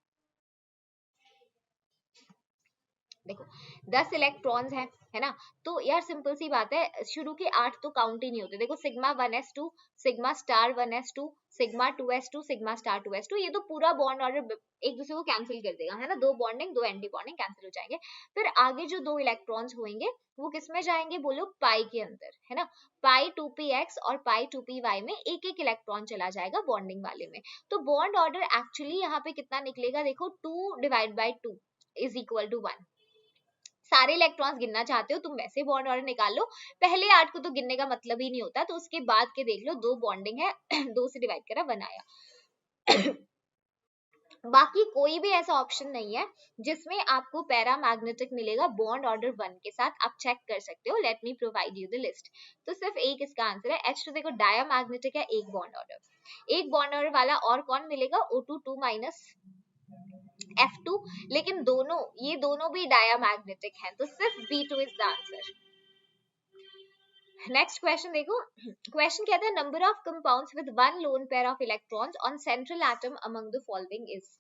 देखो 10 इलेक्ट्रॉन्स हैं, है ना, तो यार सिंपल सी बात है, शुरू के 8 तो काउंट ही नहीं होते। देखो sigma 1s2, sigma star 1s2, sigma 2s2, sigma star 2s2, ये तो पूरा बॉन्ड ऑर्डर एक दूसरे को कैंसिल कर देगा, है ना, दो बॉन्डिंग दो एंटी बॉन्डिंग कैंसिल हो जाएंगे। फिर आगे जो दो इलेक्ट्रॉन्स होंगे वो किस में जाएंगे, बोलो पाई के अंदर, है ना, पाई 2px और पाई 2py में एक एक इलेक्ट्रॉन चला जाएगा बॉन्डिंग वाले में। तो बॉन्ड ऑर्डर एक्चुअली यहाँ पे कितना निकलेगा, देखो 2/2 इज इक्वल टू 1। सारे इलेक्ट्रॉन्स गिनना चाहते हो तुम, वैसे बॉन्ड ऑर्डर निकाल लो, पहले 8 को तो गिनने का मतलब ही नहीं होता, तो उसके बाद के देख लो, दो बॉन्डिंग है 2 से डिवाइड करा 1 आया। बाकी कोई भी ऐसा ऑप्शन नहीं है जिसमें आपको पैरामैग्नेटिक मिलेगा बॉन्ड ऑर्डर 1 के साथ, आप चेक कर सकते हो, let me provide you the list. तो सिर्फ एक इसका आंसर है H2, देखो डायामैग्नेटिक है, एक बॉन्ड ऑर्डर, एक बॉन्ड ऑर्डर वाला और कौन मिलेगा, O2 2 माइनस F2, लेकिन दोनों, ये दोनों भी डायामैग्नेटिक हैं, तो सिर्फ B2 is the answer. Next question देखो, क्वेश्चन कहता है number of compounds with one lone pair of electrons on central atom among the following is.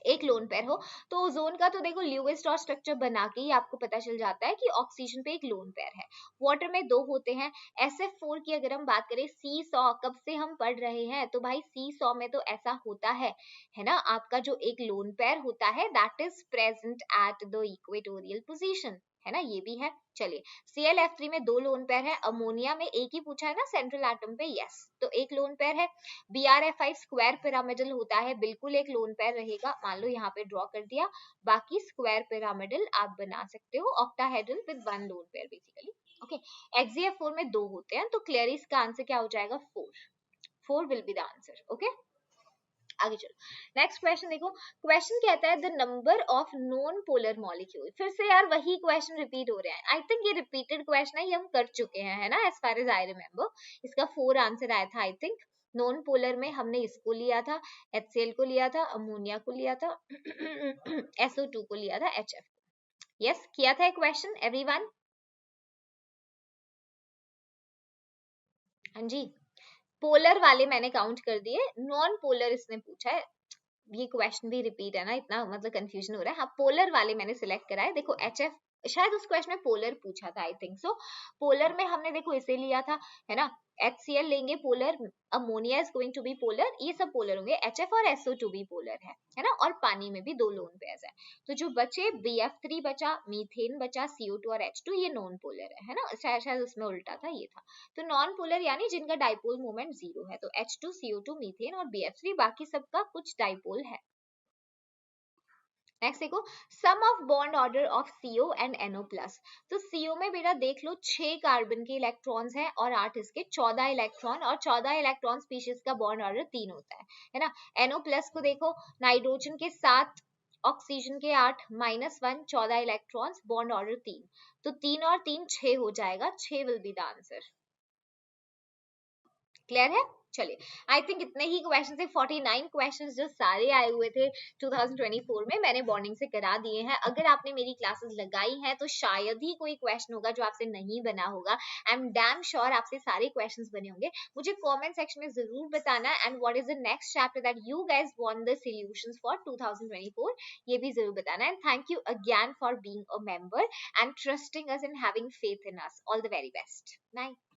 एक लोन पेयर हो तो ओजोन का तो देखो ल्यूविस डॉट स्ट्रक्चर बना के ही आपको पता चल जाता है कि ऑक्सीजन पे एक लोन पेयर है। वाटर में दो होते हैं। SF4 की अगर हम बात करें, C100 कब से हम पढ़ रहे हैं, तो भाई C100 में तो ऐसा होता है ना, आपका जो एक लोन पेयर होता है that is present at the equatorial position, है ना, ये भी है। चलिए Cl-F3 में दो लोन पेयर है, अमोनिया में एक ही पूछा है ना सेंट्रल एटम पे, यस, तो एक लोन पेयर है। BrF5 स्क्वायर पिरामिडल होता है, बिल्कुल एक लोन पेयर रहेगा, मान लो यहाँ पे ड्रॉ कर दिया, बाकी स्क्वायर पिरामिडल आप बना सकते हो, octahedral with one lone pair basically, okay. XeF4 में दो होते हैं, तो क्लियरली इसका आंसर क्या हो जाएगा, 4 will be the answer, okay. आगे चलो नेक्स्ट क्वेश्चन देखो, क्वेश्चन कहता है the number of non polar molecule. फिर से यार वही क्वेश्चन रिपीट हो रहे हैं, आई थिंक ये रिपीटेड क्वेश्चन है, ये हम कर चुके हैं, है ना, as far as I remember. इसका 4 आंसर आया था आई थिंक। नॉन पोलर में हमने इसको लिया था, HCl को लिया था, अमोनिया को लिया था, SO2 को लिया था, HF को। यस, किया था क्वेश्चन एवरीवन, हाँ जी। पोलर वाले मैंने काउंट कर दिए, नॉन पोलर इसने पूछा है, ये क्वेश्चन भी रिपीट है ना, इतना मतलब कंफ्यूजन हो रहा है। हाँ, पोलर वाले मैंने सिलेक्ट करा है, देखो HF शायद उस क्वेश्चन में पोलर पूछा था, आई थिंक सो। पोलर में हमने देखो इसे लिया था, है ना, HCl लेंगे polar, ammonia is going to be polar, ये सब पोलर होंगे, HF और SO2 भी पोलर है ना, और पानी में भी दो लोन पेयर्स है। तो जो बचे BF3 बचा, मीथेन बचा, CO2 और H2, ये नॉन पोलर है ना, शायद उसमें उल्टा था, ये था। तो नॉन पोलर यानी जिनका डाइपोल मोमेंट 0 है, तो H2, CO2, मीथेन और BF3, बाकी सबका कुछ डाइपोल है। नेक्स्ट देखो, sum of bond order of CO and NO plus. तो CO में बेटा देख लो 6 कार्बन के इलेक्ट्रॉन्स हैं और 8 इसके, 14 इलेक्ट्रॉन, और 14 इलेक्ट्रॉन स्पीशीज का बॉन्ड ऑर्डर 3 होता है ना। NO प्लस को देखो, नाइट्रोजन के 7, ऑक्सीजन के 8, -1, 14 इलेक्ट्रॉन्स, बॉन्ड ऑर्डर 3, तो 3 और 3 6 हो जाएगा, 6 will be the answer. Clear है, चलिए आई थिंक इतने ही क्वेश्चन थे, 49 क्वेश्चंस जो सारे आए हुए थे 2024 में, मैंने बॉन्डिंग से करा दिए हैं। अगर आपने मेरी क्लासेस लगाई हैं तो शायद ही कोई क्वेश्चन होगा जो आपसे नहीं बना होगा, आई एम डैम श्योर आपसे सारे क्वेश्चंस बने होंगे। मुझे कमेंट सेक्शन में जरूर बताना, and what is the next chapter that you guys want the solutions for 2024, ये भी जरूर बताना। And thank you again for being a member and trusting us and having faith in us. All the very best, night.